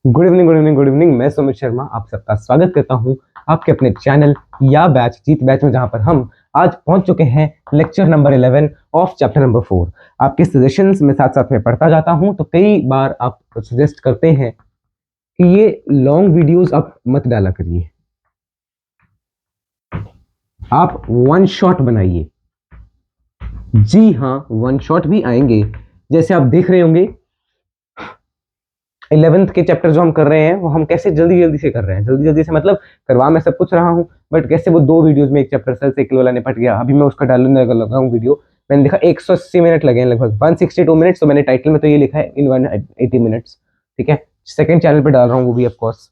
Good evening good evening good evening. मैं सुमित शर्मा आप सबका स्वागत करता हूं आपके अपने चैनल या बैच जीत बैच में, जहां पर हम आज पहुंच चुके हैं lecture number 11 of chapter number 4। आपके सजेशंस में साथ साथ में पढ़ता जाता हूं, तो कई बार आप सजेस्ट करते हैं कि ये लॉन्ग वीडियोस आप मत डाला करिए, आप वन शॉट बनाइए। जी हाँ, वन शॉट भी आएंगे। जैसे आप देख रहे होंगे 11th के चैप्टर जो हम कर रहे हैं वो हम कैसे जल्दी जल्दी से कर रहे हैं। जल्दी जल्दी से मतलब करवा मैं सब कुछ रहा हूँ, बट कैसे वो 2 वीडियोस में एक चैप्टर सेल साइकिल वाला निपट गया। अभी मैं उसका डालने लगा हूँ वीडियो। मैंने देखा 180 मिनट लगे हैं, लगभग 162 मिनट्स। तो मैंने टाइटल में तो ये लिखा है इन 180 मिनट्स। ठीक है, सेकंड चैनल पे डाल रहा हूँ वो भी ऑफकोर्स।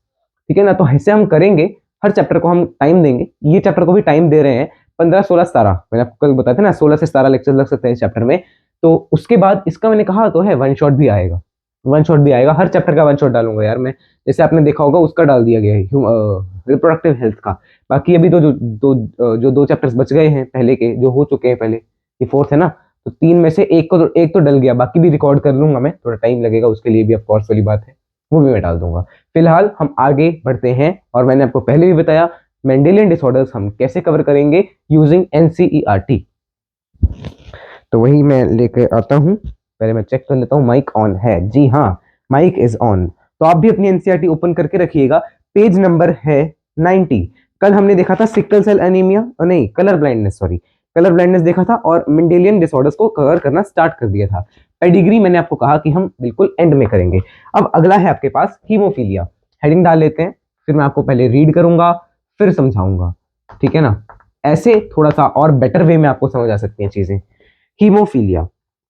ठीक है ना, तो ऐसे हम करेंगे, हर चैप्टर को हम टाइम देंगे। ये चैप्टर को भी टाइम दे रहे हैं 15 16 17। मैंने आपको कल बताया था ना 16 से 17 लेक्चर लग सकते हैं इस चैप्टर में। तो उसके बाद इसका मैंने कहा तो है वन शॉट भी आएगा। वन शॉट भी आएगा, हर चैप्टर का वन शॉट डालूंगा यार मैं। जैसे आपने देखा होगा उसका डाल दिया गया है रिप्रोडक्टिव हेल्थ का। बाकी अभी तो जो 2 चैप्टर्स बच गए हैं पहले के, जो हो चुके हैं पहले, ये फोर्थ है ना, तो 3 में से एक तो डल गया, बाकी भी रिकॉर्ड कर लूंगा मैं। थोड़ा टाइम लगेगा उसके लिए भी, ऑफ कोर्स वाली बात है, वो भी मैं डाल दूंगा। फिलहाल हम आगे बढ़ते हैं, और मैंने आपको पहले भी बताया मेंडेलियन डिसऑर्डर्स हम कैसे कवर करेंगे यूजिंग एनसीईआरटी। तो वही मैं लेके आता हूँ। पहले मैं चेक कर लेता हूँ माइक ऑन है। जी हाँ, माइक इज ऑन। तो आप भी अपनी एनसीईआरटी ओपन करके रखिएगा। पेज नंबर है 90। कल हमने देखा था सिकल सेल एनीमिया, नहीं colour blindness, sorry colour blindness देखा था, और मेंडेलियन डिसऑर्डर्स को कवर करना स्टार्ट कर दिया था। पेडिग्री मैंने आपको कहा कि हम बिल्कुल एंड में करेंगे। अब अगला है आपके पास हीमोफीलिया। हेडिंग डाल लेते हैं, फिर मैं आपको पहले रीड करूंगा फिर समझाऊंगा। ठीक है ना, ऐसे थोड़ा सा और बेटर वे में आपको समझ आ सकती हैं चीजें। Haemophilia,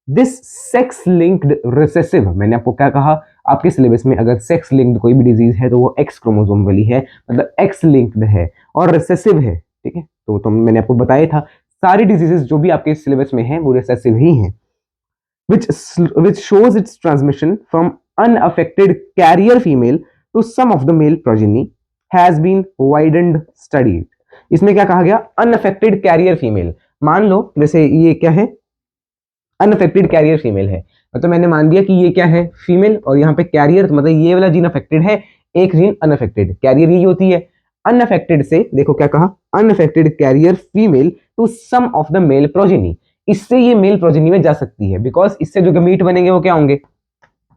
this sex linked recessive, मैंने आपको क्या कहा, आपके सिलेबस में अगर सेक्स लिंक्ड कोई भी डिजीज है तो वो एक्स क्रोमोसोम वाली है, मतलब एक्स लिंक्ड है और रिसेसिव है। ठीक है, तो मैंने आपको बताया था सारी डिजीजेस जो भी आपके सिलेबस में है वो रिसेसिव ही हैं। which shows its transmission from unaffected carrier female to some of the male progeny has been widened studied। इसमें क्या कहा गया, अनअफेक्टेड कैरियर फीमेल। मान लो जैसे ये क्या है, अनअफेक्टेड कैरियर फीमेल है, मतलब मैंने मान लिया कि ये क्या है, फीमेल, और यहाँ पे कैरियर, तो मतलब ये वाला जीन अफेक्टेड है, एक जीन अनअफेक्टेड। कैरियर यही होती है। अनअफेक्टेड से देखो क्या कहा, unaffected carrier female to some of the male progeny. इससे ये मेल प्रोजेनी में जा सकती है, बिकॉज इससे जो गमीट बनेंगे वो क्या होंगे,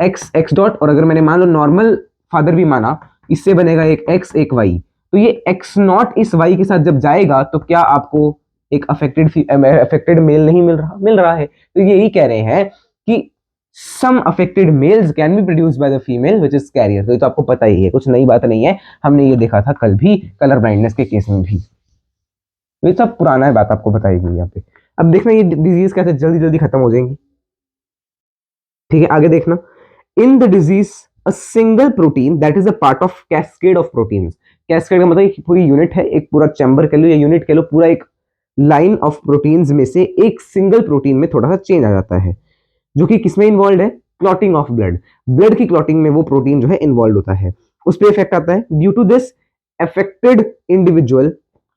एक्स एक्स डॉट, और अगर मैंने मान लो नॉर्मल फादर भी माना, इससे बनेगा एक एक्स एक वाई। तो ये एक्स नॉट इस वाई के साथ जब जाएगा तो क्या आपको एक अफेक्टेड मेल नहीं मिल रहा है। तो यही कह रहे हैं कि some affected males can be produce by the female which is carrier. तो ये तो आपको पता ही है, कुछ नई बात नहीं है, हमने ये देखा था कल भी कलर ब्लाइंडनेस के केस में भी। तो ये सब पुराना है, बात आपको बताई गई यहाँ पे। अब देखना ये डिजीज कैसे जल्दी जल्दी खत्म हो जाएंगी। ठीक है, आगे देखना। In the disease a single protein that is a part of cascade of proteins. Cascade का मतलब एक पूरी यूनिट है, एक पूरा चैम्बर कह लो या यूनिट कह लो, पूरा एक लाइन ऑफ प्रोटीन्स में से एक सिंगल प्रोटीन में थोड़ा सा चेंज आ जाता है, जो कि किसमें इन्वॉल्व है, क्लॉटिंग ऑफ ब्लड। ब्लड की क्लॉटिंग में वो प्रोटीन जो है इन्वॉल्व होता है, उस पर इफेक्ट आता है। Due to this affected individual,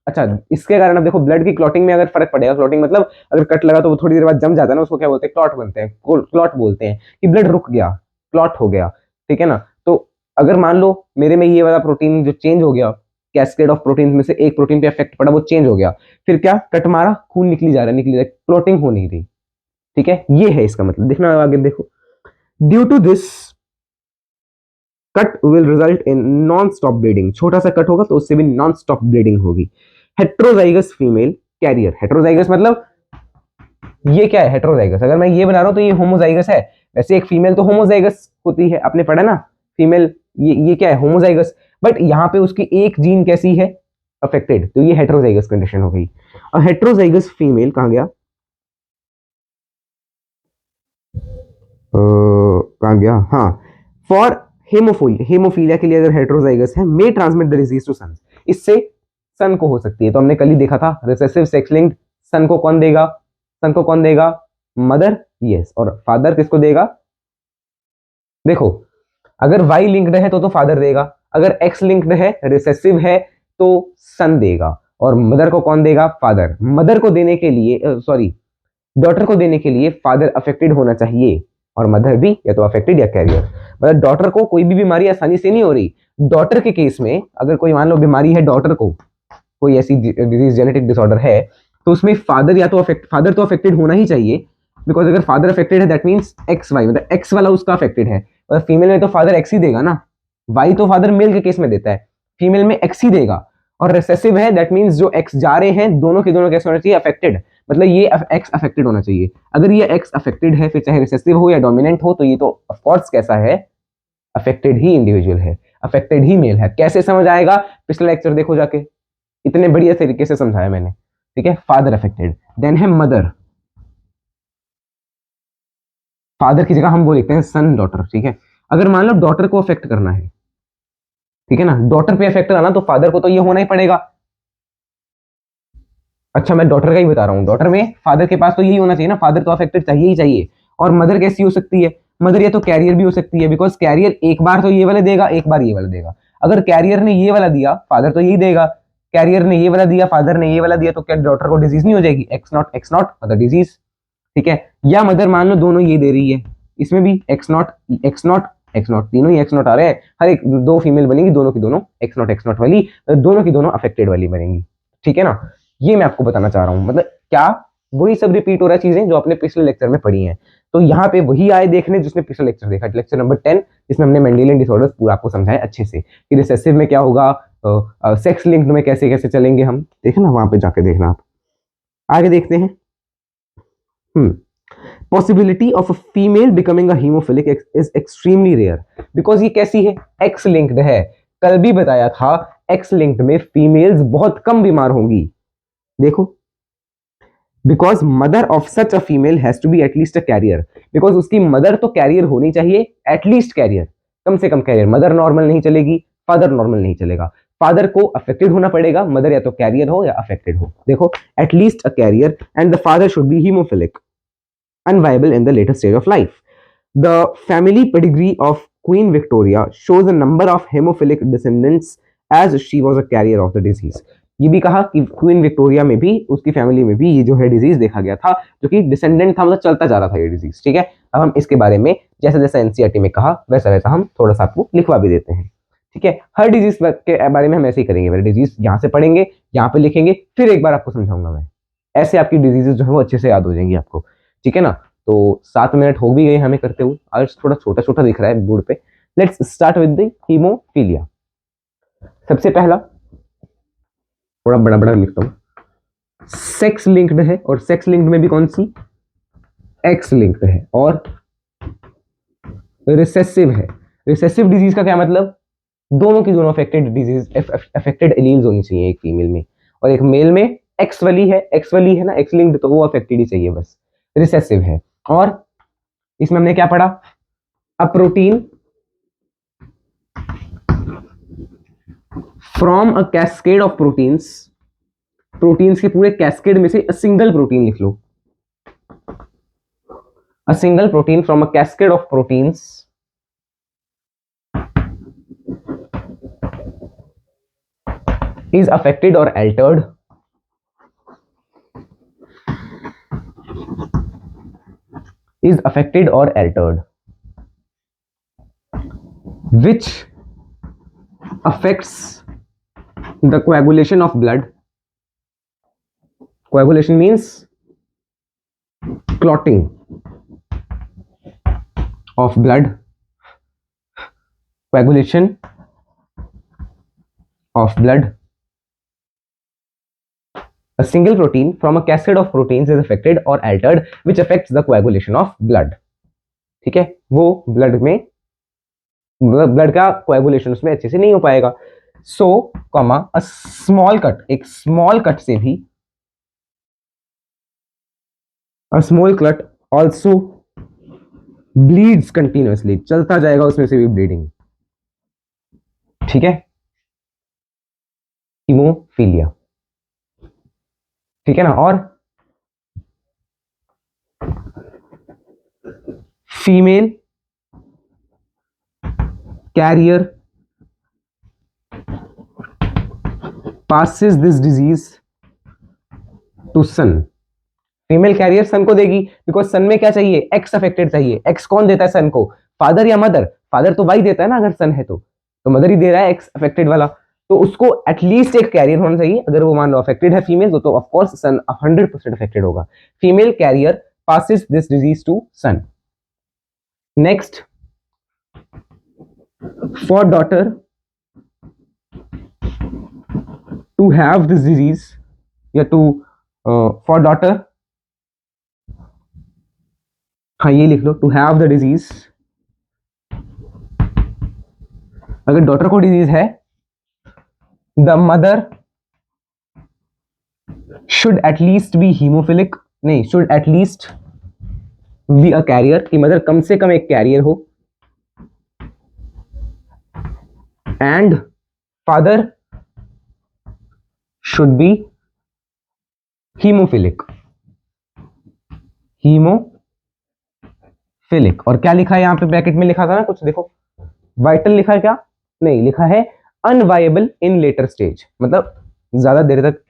अच्छा इसके कारण अब देखो ब्लड की क्लॉटिंग में अगर फर्क पड़ेगा, क्लॉटिंग मतलब अगर कट लगा तो वो थोड़ी देर बाद जम जाता है ना, उसको क्या बोलते हैं, क्लॉट बनते हैं, क्लॉट बोलते हैं कि ब्लड रुक गया, क्लॉट हो गया। ठीक है ना, तो अगर मान लो मेरे में ये वाला प्रोटीन जो चेंज हो गया, कैस्केड ऑफ प्रोटीन में से एक प्रोटीन पे इफेक्ट पड़ा, वो चेंज हो गया, फिर क्या, कट मारा, खून निकली जा रहा है, क्लॉटिंग हो नहीं रही। ठीक है, ये है इसका मतलब। देखना आगे देखो, due to this cut will result in non stop bleeding. छोटा सा कट होगा तो उससे भी नॉन स्टॉप ब्लीडिंग होगी। हेट्रोजाइगस फीमेल कैरियर, हेट्रोजाइगस मतलब ये क्या है, हेट्रोजाइगस अगर मैं ये बना रहा हूं तो ये होमोजाइगस है। वैसे एक फीमेल तो होमोजाइगस होती है, आपने पढ़ा ना, फीमेल ये क्या है, होमोजाइगस। बट यहाँ पे उसकी एक जीन कैसी है, अफेक्टेड, तो ये हेट्रोजाइगस कंडीशन हो गई। और हेट्रोजाइगस फीमेल कहाँ गया, कहाँ गया, हाँ, फॉर हेमोफीलिया के लिए अगर हेट्रोजाइगस है, मे ट्रांसमिट द डिजीज टू सन। इससे सन को हो सकती है। तो हमने कल ही देखा था रिसेसिव सेक्स लिंक्ड, सन को कौन देगा, सन को कौन देगा, मदर, यस, और फादर किसको देगा, देखो अगर वाई लिंक्ड है तो फादर देगा, अगर एक्स लिंक्ड है रिसेसिव है तो सन देगा, और मदर को कौन देगा, फादर। मदर को देने के लिए, सॉरी डॉटर को देने के लिए फादर अफेक्टेड होना चाहिए, और मदर भी या तो अफेक्टेड या कैरियर। मतलब डॉटर को कोई भी बीमारी आसानी से नहीं हो रही। डॉटर के केस में अगर कोई मान लो बीमारी है डॉटर को, कोई ऐसी डिजीज जेनेटिक डिसऑर्डर है, तो उसमें फादर या तो फादर तो अफेक्टेड होना ही चाहिए, बिकॉज अगर फादर अफेक्टेड है दैट मींस एक्स वाई, मतलब एक्स वाला उसका अफेक्टेड है, और फीमेल में तो फादर एक्स ही देगा ना, वाई तो फादर मेल के केस में देता है, फीमेल में एक्स ही देगा। और रिसेसिव है दैट मींस जो एक्स जा रहे हैं दोनों के दोनों कैसे होना चाहिए, अफेक्टेड, मतलब ये एक्स अफेक्टेड होना चाहिए। अगर ये एक्स अफेक्टेड है फिर चाहे रिसेसिव हो या डोमिनेंट हो, तो ये तो ऑफकोर्स कैसा है, अफेक्टेड ही इंडिविजुअल है, अफेक्टेड ही मेल है। कैसे समझ आएगा, पिछला लेक्चर देखो जाके, इतने बढ़िया तरीके से समझाया मैंने, ठीक है। फादर अफेक्टेड, देन है मदर, फादर की जगह हम वो लिखते हैं सन डॉटर, ठीक है। अगर मान लो डॉटर को अफेक्ट करना है, ठीक है ना, डॉटर पे अफेक्ट करना, तो फादर को तो ये होना ही पड़ेगा। अच्छा मैं डॉटर का ही बता रहा हूँ, डॉटर में फादर के पास तो यही होना चाहिए ना, फादर तो अफेक्टेड चाहिए ही चाहिए। और मदर कैसी हो सकती है, मदर या तो कैरियर भी हो सकती है, बिकॉज कैरियर एक बार तो ये वाला देगा, एक बार ये वाला देगा। अगर कैरियर ने ये वाला दिया फादर तो यही देगा, कैरियर ने ये वाला दिया फादर ने ये वाला दिया, तो क्या डॉटर को डिजीज नहीं हो जाएगी, एक्स नॉट मतलब डिजीज, ठीक है। या मदर मान लो दोनों ये दे रही है, इसमें भी x not x not x not, तीनों ही एक्स नॉट आ रहे हैं, हर एक दो फीमेल बनेगी, दोनों की दोनों एक्स नॉट वाली, दोनों की दोनों अफेक्टेड वाली बनेंगी, ठीक है ना। ये मैं आपको बताना चाह रहा हूं, मतलब क्या वही सब रिपीट हो रहा है चीजें जो आपने पिछले लेक्चर में पढ़ी हैं। तो यहाँ पे वही आए देखने जिसने पिछला लेक्चर देखा, लेक्चर नंबर 10, जिसमें हमने मेंडेलियन डिसऑर्डर्स पूरा आपको समझाया अच्छे से कि रिसेसिव में क्या होगा, सेक्स लिंक्ड में कैसे कैसे चलेंगे हम, देखना वहां पे जाके देखना आप। आगे देखते हैं। Possibility of a female becoming a hemophilic is extremely rare because ये कैसी है, X linked है। कल भी बताया था X linked में फीमेल्स बहुत कम बीमार होंगी। देखो, because mother of such a female has to be at least a carrier, because उसकी मदर तो कैरियर होनी चाहिए, एटलीस्ट कैरियर, कम से कम कैरियर। मदर नॉर्मल नहीं चलेगी, फादर नॉर्मल नहीं चलेगा, फादर को अफेक्टेड होना पड़ेगा, मदर या तो कैरियर हो या अफेक्टेड हो। देखो, at least a carrier and the father should be haemophilic unviable in the later stage of life. The family pedigree of Queen Victoria shows a number of hemophilic descendants as she was a carrier of the disease. ये भी कहा कि queen Victoria में भी, उसकी family में भी ये जो है डिजीज देखा गया था, जो कि डिसेंडेंट था, मतलब चलता जा रहा था ये डिजीज, ठीक है। अब हम इसके बारे में जैसा जैसा एनसीईआरटी में कहा वैसा वैसा हम थोड़ा सा आपको लिखवा भी देते हैं, ठीक है। हर डिजीज के बारे में हम ऐसे ही करेंगे, पहले डिजीज यहाँ से पढ़ेंगे, यहाँ पे लिखेंगे, फिर एक बार आपको समझाऊंगा मैं, ऐसे आपकी डिजीजेस जो है वो अच्छे से याद हो जाएंगी आपको, ठीक है ना। तो 7 मिनट हो भी गए हमें करते हुए, आज थोड़ा छोटा छोटा दिख रहा है बोर्ड पे। Let's start with the haemophilia. सबसे पहला थोड़ा बड़ा बड़ा लिखता हूं, सेक्स लिंक्ड है, और सेक्स लिंक्ड में भी कौन सी, एक्स लिंक्ड है, और रिसेसिव है। रिसेसिव डिजीज का क्या मतलब, दोनों की दोनों अफेक्टेड डिजीज, अफेक्टेड एलील्स होनी चाहिए, एक फीमेल में और एक मेल में। एक्स वाली है, एक्स वाली है ना, एक्स लिंक्ड, तो वो अफेक्टेड ही चाहिए बस, रिसेसिव है। और इसमें हमने क्या पढ़ा, a protein from a cascade of proteins, proteins के पूरे कैस्केड में से अ सिंगल प्रोटीन लिख लो, a single protein from a cascade of proteins is affected or altered is affected or altered which affects the coagulation of blood. Coagulation means clotting of blood, coagulation of blood. A single protein from a cascade of proteins is affected or altered which affects the coagulation of blood, ठीक है। वो blood में, blood का coagulation उसमें अच्छे से नहीं हो पाएगा। सो कॉमा अ स्मॉल कट, एक स्मॉल कट से भी, a small cut also bleeds continuously, चलता जाएगा उसमें से भी ब्लीडिंग, ठीक है। हीमोफीलिया, ठीक है ना। और female carrier passes this disease to son. Female carrier son को देगी, बिकॉज सन में क्या चाहिए, एक्स अफेक्टेड चाहिए। एक्स कौन देता है सन को, फादर या मदर, फादर तो वाई देता है ना अगर सन है तो मदर ही दे रहा है एक्स अफेक्टेड वाला, तो उसको एटलीस्ट एक कैरियर होना चाहिए। अगर वो मान लो अफेक्टेड है फीमेल तो ऑफ कोर्स सन 100% अफेक्टेड होगा। Female carrier passes this disease to son. Next, for daughter to have this disease या to for daughter, हाँ ये लिख लो, to have the disease, अगर डॉटर को डिजीज है the mother should at least be hemophilic, नहीं should at least be a carrier, कि mother come से कम एक कैरियर हो, and father should be hemophilic, hemophilic। और क्या लिखा है यहाँ पे ब्रैकेट में लिखा था ना कुछ, देखो वाइटल लिखा है क्या, नहीं लिखा है अनवायबल इन लेटर स्टेज, मतलब ज्यादा देर तक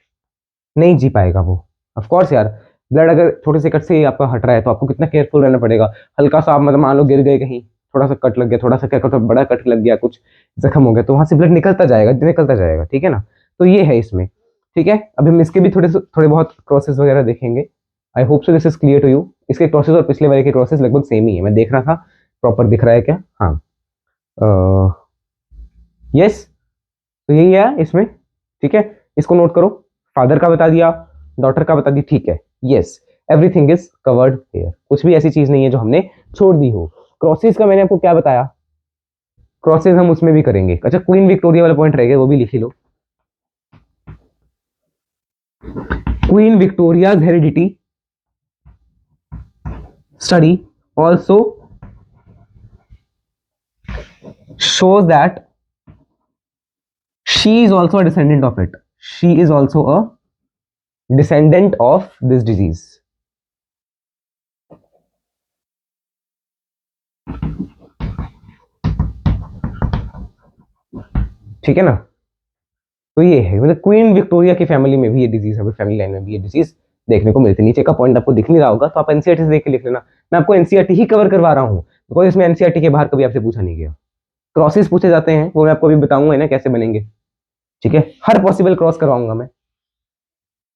नहीं जी पाएगा वो। ऑफ कोर्स यार, ब्लड अगर छोटे से कट से ही आपका हट रहा है तो आपको कितना केयरफुल रहना पड़ेगा। हल्का सा आप मतलब मान लो गिर गए कहीं, थोड़ा सा कट लग गया, थोड़ा सा क्या कट, बड़ा कट लग गया, कुछ जख्म हो गया, तो वहां से ब्लड निकलता जाएगा, ठीक है ना। तो ये है इसमें, ठीक है। अभी हम इसके भी थोड़े बहुत क्रॉसेस वगैरह देखेंगे। I hope so this is clear to you. इसके क्रॉसेस और पिछले वाले के क्रॉसेस लगभग सेम ही है, मैं देख रहा था प्रॉपर दिख रहा है क्या, हाँ यस, तो यही है इसमें, ठीक है। इसको नोट करो, फादर का बता दिया, डॉटर का बता दी, ठीक है, yes everything is covered here, कुछ भी ऐसी चीज नहीं है जो हमने छोड़ दी हो। क्रॉसेस का मैंने आपको क्या बताया, क्रॉसेस हम उसमें भी करेंगे। अच्छा क्वीन विक्टोरिया वाला पॉइंट रह गया, वो भी लिख लो। Queen Victoria's heredity study also shows that she is also a descendant of it, she is also a descendant of this disease। ठीक है ना, तो ये है मतलब क्वीन विक्टोरिया की फैमिली में भी ये डिजीज है, फैमिली लाइन में भी ये डिजीज देखने को मिलती है। नीचे का पॉइंट आपको दिख नहीं रहा होगा तो आप एनसीईआरटी से देख के लिख लेना, मैं आपको एनसीईआरटी ही कवर करवा रहा हूँ, बिकॉज इसमें एनसीईआरटी के बाहर कभी आपसे पूछा नहीं गया। क्रॉसेस पूछे जाते हैं, वो मैं आपको अभी बताऊंगा ना कैसे बनेंगे, ठीक है। हर पॉसिबल क्रॉस करवाऊंगा मैं।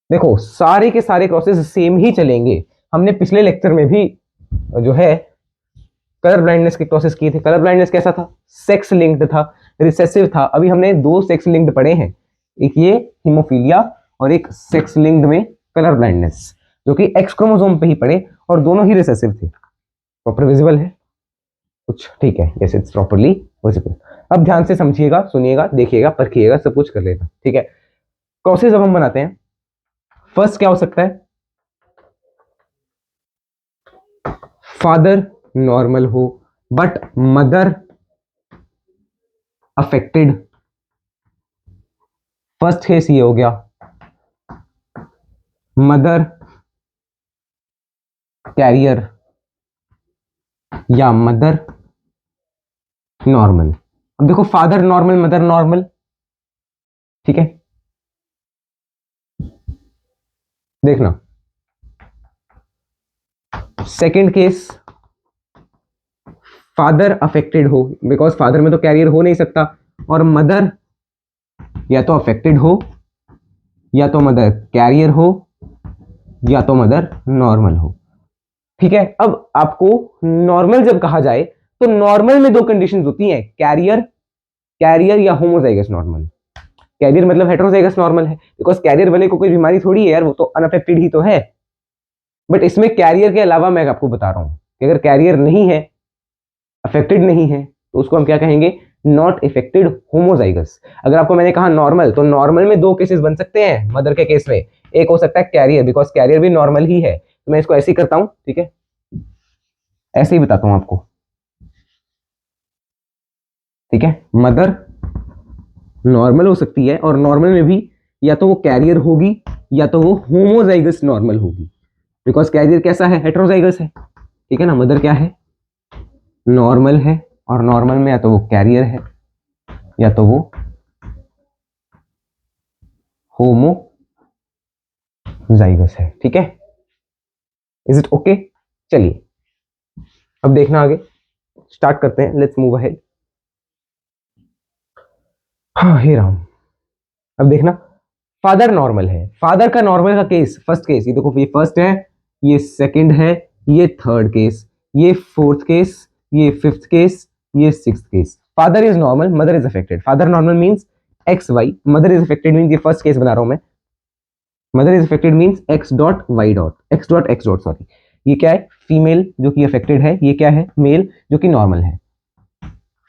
देखो सारे के सारे क्रॉसेस सेम ही चलेंगे। हमने पिछले लेक्चर में भी जो है कलर ब्लाइंडनेस के क्रॉसेस किए थे। कलर ब्लाइंडनेस कैसा था, सेक्स लिंक्ड था, रिसेसिव था। अभी हमने दो सेक्स लिंक्ड पढ़े हैं, एक ये हीमोफीलिया और एक सेक्स लिंक्ड में कलर ब्लाइंडनेस, जो कि एक्स क्रोमोसोम पे ही पढ़े और दोनों ही रिसेसिव थे। प्रॉपर विजिबल है कुछ, ठीक है, यस इट्स प्रॉपरली विजिबल। अब ध्यान से समझिएगा, सुनिएगा, देखिएगा, परखिएगा, सब कुछ कर लेगा, ठीक है। क्रॉसेस अब हम बनाते हैं। फर्स्ट क्या हो सकता है, फादर नॉर्मल हो but mother affected. First case ये हो गया, मदर कैरियर या मदर नॉर्मल। अब देखो फादर नॉर्मल, मदर नॉर्मल, ठीक है। देखना सेकंड केस, फादर अफेक्टेड हो, बिकॉज फादर में तो कैरियर हो नहीं सकता, और मदर या तो अफेक्टेड हो या तो मदर कैरियर हो या तो मदर नॉर्मल हो, ठीक है। अब आपको नॉर्मल जब कहा जाए तो नॉर्मल में दो कंडीशंस होती हैं, कैरियर या होमोजाइगस नॉर्मल। कैरियर मतलब हेटेरोजाइगस नॉर्मल है, बिकॉज कैरियर वाले को कोई बीमारी थोड़ी है यार, वो तो अनअफेक्टेड ही तो है। बट इसमें कैरियर के अलावा मैं आपको बता रहा हूं कि अगर कैरियर नहीं है, अफेक्टेड नहीं है, तो उसको हम क्या कहेंगे, नॉट इफेक्टेड होमोजाइगस। अगर आपको मैंने कहा नॉर्मल, तो नॉर्मल में दो केसेस बन सकते हैं मदर के केस में। एक हो सकता है कैरियर, बिकॉज कैरियर भी नॉर्मल ही है, तो मैं इसको ऐसे ही करता हूं, ठीक है, ऐसे ही बताता हूं आपको, ठीक है। मदर नॉर्मल हो सकती है, और नॉर्मल में भी या तो वो कैरियर होगी या तो वो होमोजाइगस नॉर्मल होगी, बिकॉज कैरियर कैसा है, हेटेरोजाइगस है, ठीक है ना। मदर क्या है, नॉर्मल है, और नॉर्मल में या तो वो कैरियर है या तो वो होमोजाइगस है, ठीक है। Is it okay? चलिए अब देखना आगे। स्टार्ट करते हैं, लेट्स मूव अहेड। हाँ हे राम, अब देखना फादर नॉर्मल है, फादर का नॉर्मल का केस, फर्स्ट केस, ये देखो ये फर्स्ट है, ये सेकंड है, ये थर्ड केस, ये फोर्थ केस, ये फिफ्थ केस, ये sixth case. Father is normal, mother is affected. Father normal means X Y, mother is affected means ये फर्स्ट केस बना रहा हूं मैं, mother is affected means X dot Y dot, X dot X dot sorry. ये क्या है, female जो कि अफेक्टेड है, ये क्या है, मेल जो कि नॉर्मल है।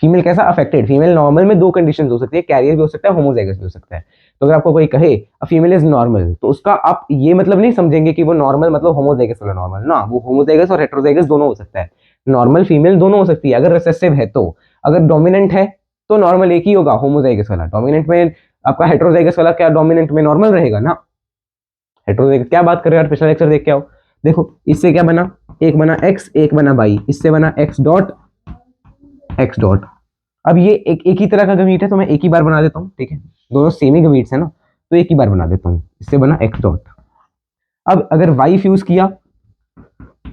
फीमेल कैसा, अफेक्टेड। फीमेल नॉर्मल में दो कंडीशंस हो सकती है, कैरियर भी हो सकता है, होमोजाइगस भी हो सकता है। तो अगर आपको कोई कहे अ फीमेल इज नॉर्मल, तो उसका आप ये मतलब नहीं समझेंगे कि वो नॉर्मल मतलब होमोजाइगस वाला नॉर्मल ना, वो होमोजाइगस और हेटेरोजाइगस दोनों हो सकता है। नॉर्मल फीमेल दोनों हो सकती है अगर रिसेसिव है तो। अगर डोमिनेंट है तो नॉर्मल एक ही होगा, होमोजाइगस वाला। डोमिनेंट में आपका हेटेरोजाइगस वाला क्या डोमिनेंट में नॉर्मल रहेगा ना। हेटेरोजाइगस क्या बात कर रहे हो यार, पिछला लेक्चर देख के आओ। देखो इससे क्या बना, एक बना एक्स, एक बना वाई, इससे बना एक्स डॉट एक्स डॉट। अब ये एक ही तरह का गमीट है तो मैं एक ही बार बना देता हूँ, ठीक है, दोनों सेम ही गमीट्स है ना, तो एक ही बार बना देता हूँ, इससे बना एक्स डॉट। अब अगर वाई फ्यूज किया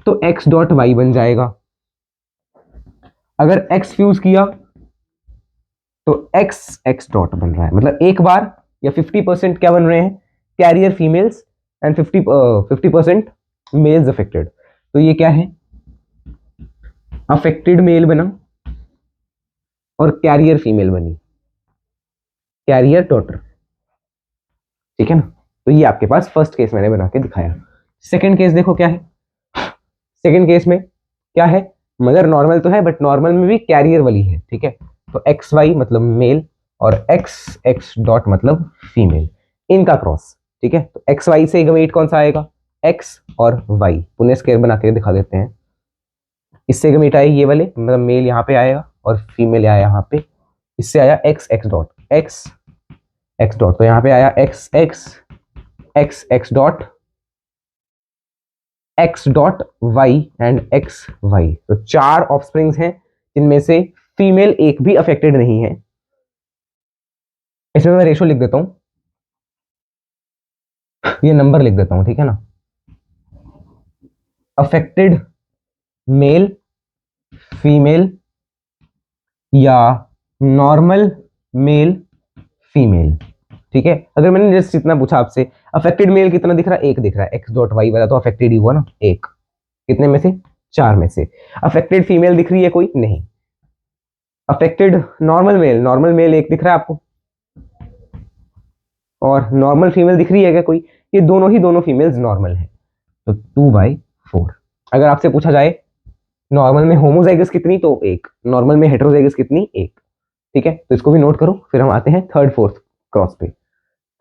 तो एक्स डॉट वाई बन जाएगा, अगर एक्स फ्यूज किया तो एक्स एक्स डॉट बन रहा है। मतलब एक बार या 50% क्या बन रहे हैं, carrier females and 50% males affected. तो ये क्या है, अफेक्टेड मेल बना और कैरियर फीमेल बनी, कैरियर डॉटर, ठीक है ना। तो ये आपके पास फर्स्ट केस मैंने बना के दिखाया। सेकंड केस देखो क्या है, सेकंड केस में क्या है, मदर नॉर्मल तो है बट नॉर्मल में भी कैरियर वाली है, ठीक है। तो एक्स वाई मतलब मेल और एक्स एक्स डॉट मतलब फीमेल, इनका क्रॉस, ठीक है। तो एक्स वाई से गमीट कौन सा आएगा, एक्स और वाई, पुनः स्क्वायर बना के दिखा देते हैं। इससे गमीट आए ये वाले, मतलब मेल यहाँ पे आएगा और फीमेल आया यहाँ पे, इससे आया X X dot X X dot, तो यहाँ पे आया X X X X dot X dot Y and X Y. तो चार ऑफस्प्रिंग्स हैं जिनमें से फीमेल एक भी अफेक्टेड नहीं है। इसमें मैं रेशो लिख देता हूं, ये नंबर लिख देता हूं, ठीक है ना। अफेक्टेड मेल फीमेल या नॉर्मल मेल फीमेल, ठीक है। अगर मैंने जस्ट इतना पूछा आपसे, अफेक्टेड मेल कितना दिख रहा है, एक दिख रहा है, एक्स डॉट वाई वाला तो अफेक्टेड ही हुआ ना, एक, कितने में से, चार में से। अफेक्टेड फीमेल दिख रही है कोई, नहीं। अफेक्टेड नॉर्मल मेल एक दिख रहा है आपको, और नॉर्मल फीमेल दिख रही है क्या कोई, ये दोनों फीमेल्स नॉर्मल है, तो 2/4। अगर आपसे पूछा जाए नॉर्मल में होमोजाइगस कितनी, तो एक, नॉर्मल में हेटेरोजाइगस कितनी, एक, ठीक है। तो इसको भी नोट करो, फिर हम आते हैं थर्ड फोर्थ क्रॉस पे।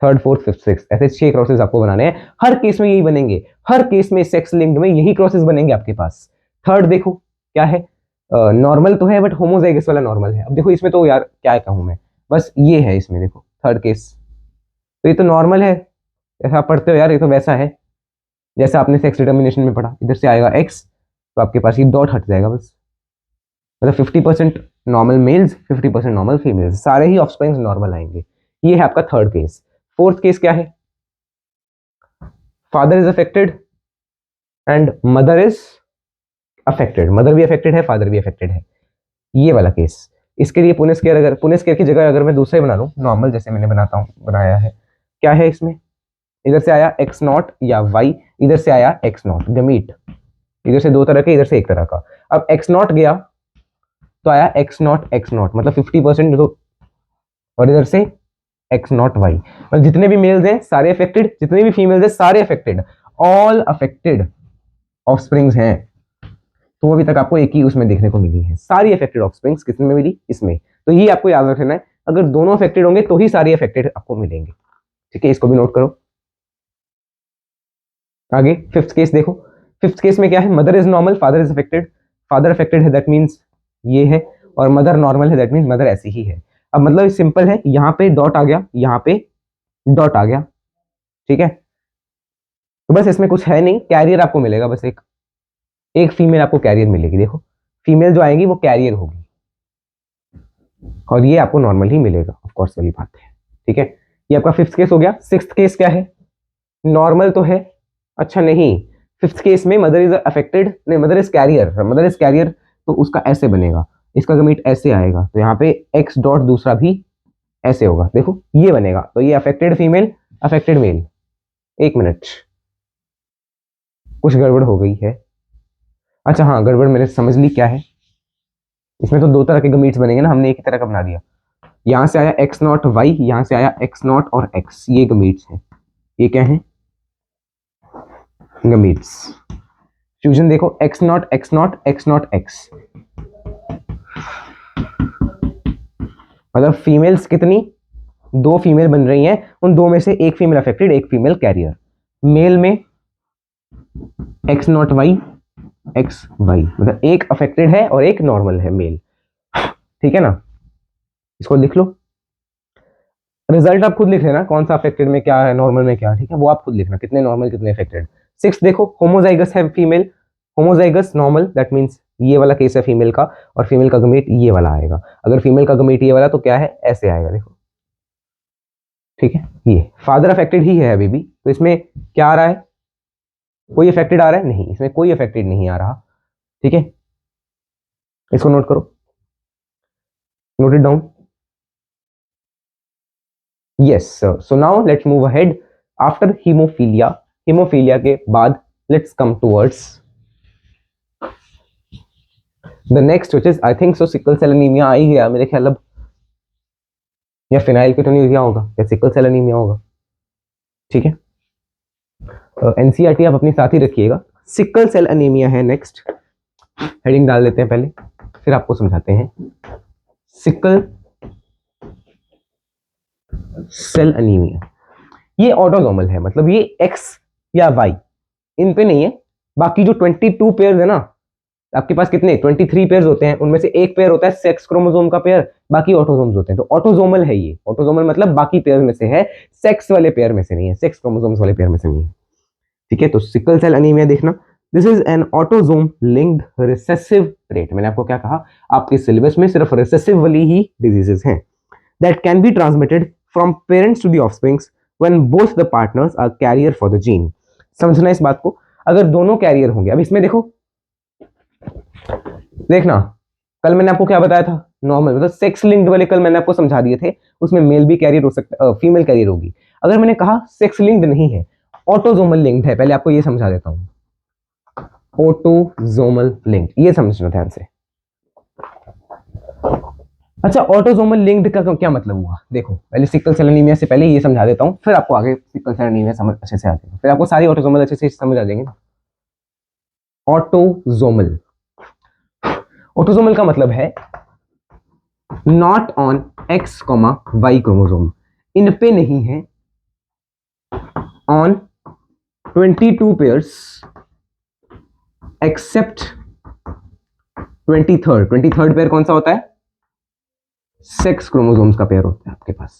थर्ड फोर्थ फिफ्थ सिक्स, ऐसे 6 क्रॉसेस आपको बनाने हैं, हर केस में यही बनेंगे, हर केस में सेक्स लिंक्ड में यही क्रॉसेस बनेंगे आपके पास। थर्ड देखो क्या है, नॉर्मल तो है बट होमोजाइगस वाला नॉर्मल है। अब देखो इसमें तो यार क्या कहूं मैं, बस ये है इसमें, देखो थर्ड केस, तो ये तो नॉर्मल है, ऐसा आप पढ़ते हो यार, ये तो वैसा है जैसा आपने सेक्स डिटर्मिनेशन में पढ़ा, इधर से आएगा एक्स, तो आपके पास ये डॉट हट जाएगा बस। मतलब 50% नॉर्मल मेल्स, 50% नॉर्मल फीमेल्स, सारे ही ऑफस्प्रिंग्स नॉर्मल आएंगे। ये है आपका थर्ड केस। फोर्थ केस क्या है, father is affected and mother is affected, mother भी अफेक्टेड है, फादर भी अफेक्टेड है, ये वाला केस। इसके लिए पुनेस केयर, अगर पुनेस केयर की जगह अगर मैं दूसरे बना लूं नॉर्मल, जैसे मैंने बनाया है, क्या है इसमें, इधर से आया एक्स नॉट या वाई, इधर से आया एक्स नॉट, गमीट, इधर से दो तरह के, इधर से एक तरह का। अब एक्स नॉट गया तो आया एक्स नॉट मतलब 50%, और इधर से एक्स नॉट वाई, मतलब जितने भी मेल्स हैं सारे अफेक्टेड, जितने भी फीमेल्स हैं सारे अफेक्टेड, ऑल अफेक्टेड ऑफस्प्रिंग्स हैं। तो अभी तक आपको एक ही उसमें देखने को मिली है, सारी अफेक्टेड ऑफस्प्रिंग्स किसमें मिली, इसमें। तो ये आपको याद रखना है, अगर दोनों अफेक्टेड होंगे तो ही सारी अफेक्टेड आपको मिलेंगे, ठीक है, इसको भी नोट करो। आगे फिफ्थ केस देखो, फिफ्थ केस में क्या है, mother is normal, father is affected, father affected है दैट मीन्स ये है, और मदर नॉर्मल है दैट मीन्स मदर ऐसी ही है। अब मतलब सिंपल है, यहाँ पे डॉट आ गया, यहाँ पे डॉट आ गया, ठीक है। तो बस इसमें कुछ है नहीं, कैरियर आपको मिलेगा, बस एक एक फीमेल आपको कैरियर मिलेगी, देखो फीमेल जो आएंगी वो कैरियर होगी, और ये आपको नॉर्मल ही मिलेगा, ऑफ कोर्स वाली बात है, ठीक है। ये आपका फिफ्थ केस हो गया। सिक्स्थ केस क्या है, नॉर्मल तो है, अच्छा नहीं, फिफ्थ केस में मदर इज अफेक्टेड, नहीं mother is carrier, mother is carrier, तो उसका ऐसे बनेगा, इसका गमीट ऐसे आएगा, तो यहाँ पे एक्स डॉट दूसरा भी ऐसे होगा, देखो ये बनेगा। तो ये अफेक्टेड फीमेल, अफेक्टेड मेल। एक मिनट, कुछ गड़बड़ हो गई है। अच्छा हाँ, गड़बड़ मैंने समझ ली क्या है। इसमें तो दो तरह के गमीट्स बनेंगे ना, हमने एक ही तरह का बना दिया। यहाँ से आया एक्स नॉट वाई, यहाँ से आया एक्स नॉट और एक्स, ये गमीट्स हैं। ये क्या है? गमीट्स। फ्यूजन देखो, x not x not x not x, मतलब फीमेल्स कितनी? दो फीमेल बन रही हैं, उन दो में से एक फीमेल अफेक्टेड, एक फीमेल कैरियर। मेल में X not Y X Y, मतलब एक अफेक्टेड है और एक नॉर्मल है मेल, ठीक है ना। इसको लिख लो, रिजल्ट आप खुद लिख लेना, कौन सा अफेक्टेड में क्या है, नॉर्मल में क्या, ठीक है, वो आप खुद लिखना, कितने नॉर्मल कितने अफेक्टेड। 6 देखो, होमोजाइगस है female, homozygous normal, that means ये वाला केस है फीमेल का, और फीमेल का गमीट ये वाला आएगा। अगर फीमेल का गमीट ये वाला तो क्या है, ऐसे आएगा, देखो, ठीक है। ये फादर अफेक्टेड ही है अभी भी, तो इसमें क्या आ रहा है, कोई अफेक्टेड आ रहा है? नहीं, इसमें कोई अफेक्टेड नहीं आ रहा, ठीक है। इसको नोट करो, note it down. Yes sir, so now let's move ahead. After haemophilia, haemophilia के बाद let's come towards the next which is, I think so, sickle cell anaemia आ ही गया मेरे ख्याल अब, या फिनाइलकेटोन्यूरिया होगा या सिकल सेल एनीमिया होगा, ठीक है। एनसीईआरटी आप अपनी साथ ही रखिएगा। सिकल सेल एनीमिया है नेक्स्ट, हेडिंग डाल देते हैं पहले, फिर आपको समझाते हैं। सिकल सेल एनीमिया, ये ऑटोसोमल है, मतलब ये एक्स या वाई इन पे नहीं है। बाकी जो 22 पेयर्स है ना, आपके पास कितने 23 पेयर्स होते हैं, उनमें से एक पेयर होता है सेक्स क्रोमोसोम का पेयर, बाकी ऑटोसोम्स होते हैं। तो ऑटोसोमल है ये, ऑटोसोमल मतलब बाकी पेयर में से है, सेक्स वाले पेयर में से नहीं है, सेक्स क्रोमोसोम्स वाले पेयर में से नहीं है, ठीक है। तो सिकल सेल एनीमिया देखना, this is an autosome linked recessive trait. मैंने आपको क्या कहा, आपके सिलेबस में सिर्फ रिसेसिव वाली ही डिजीजेस हैं, that can be transmitted from parents to the offsprings when both the partners are carrier for the gene. समझना इस बात को, अगर दोनों कैरियर होंगे, अब इसमें देखो, देखना कल मैंने आपको क्या बताया था, नॉर्मल मतलब सेक्स लिंक्ड वाले कल मैंने आपको समझा दिए थे, उसमें मेल भी कैरियर हो सकता है, फीमेल कैरियर होगी। अगर मैंने कहा सेक्स लिंक्ड नहीं है, ऑटोसोमल लिंक्ड है, पहले आपको ये समझा देता हूं, ऑटोसोमल लिंक्ड, ये समझना ध्यान से। अच्छा, ऑटोसोमल लिंक्ड का क्या मतलब हुआ, देखो पहले सिकल सेल एनीमिया से पहले ये समझा देता हूं, फिर आपको आगे सिकल सेल एनीमिया समझ अच्छे से आ जाएगा, फिर आपको सारी ऑटोसोमल अच्छे से समझ आ जाएंगे ना। ऑटोसोमल, ऑटोसोमल का मतलब है not on X comma Y chromosome, इन पे नहीं है, on 22 pairs accept 23rd pair कौन सा होता है, सेक्स क्रोमोसोम्स का पेयर होता है आपके पास।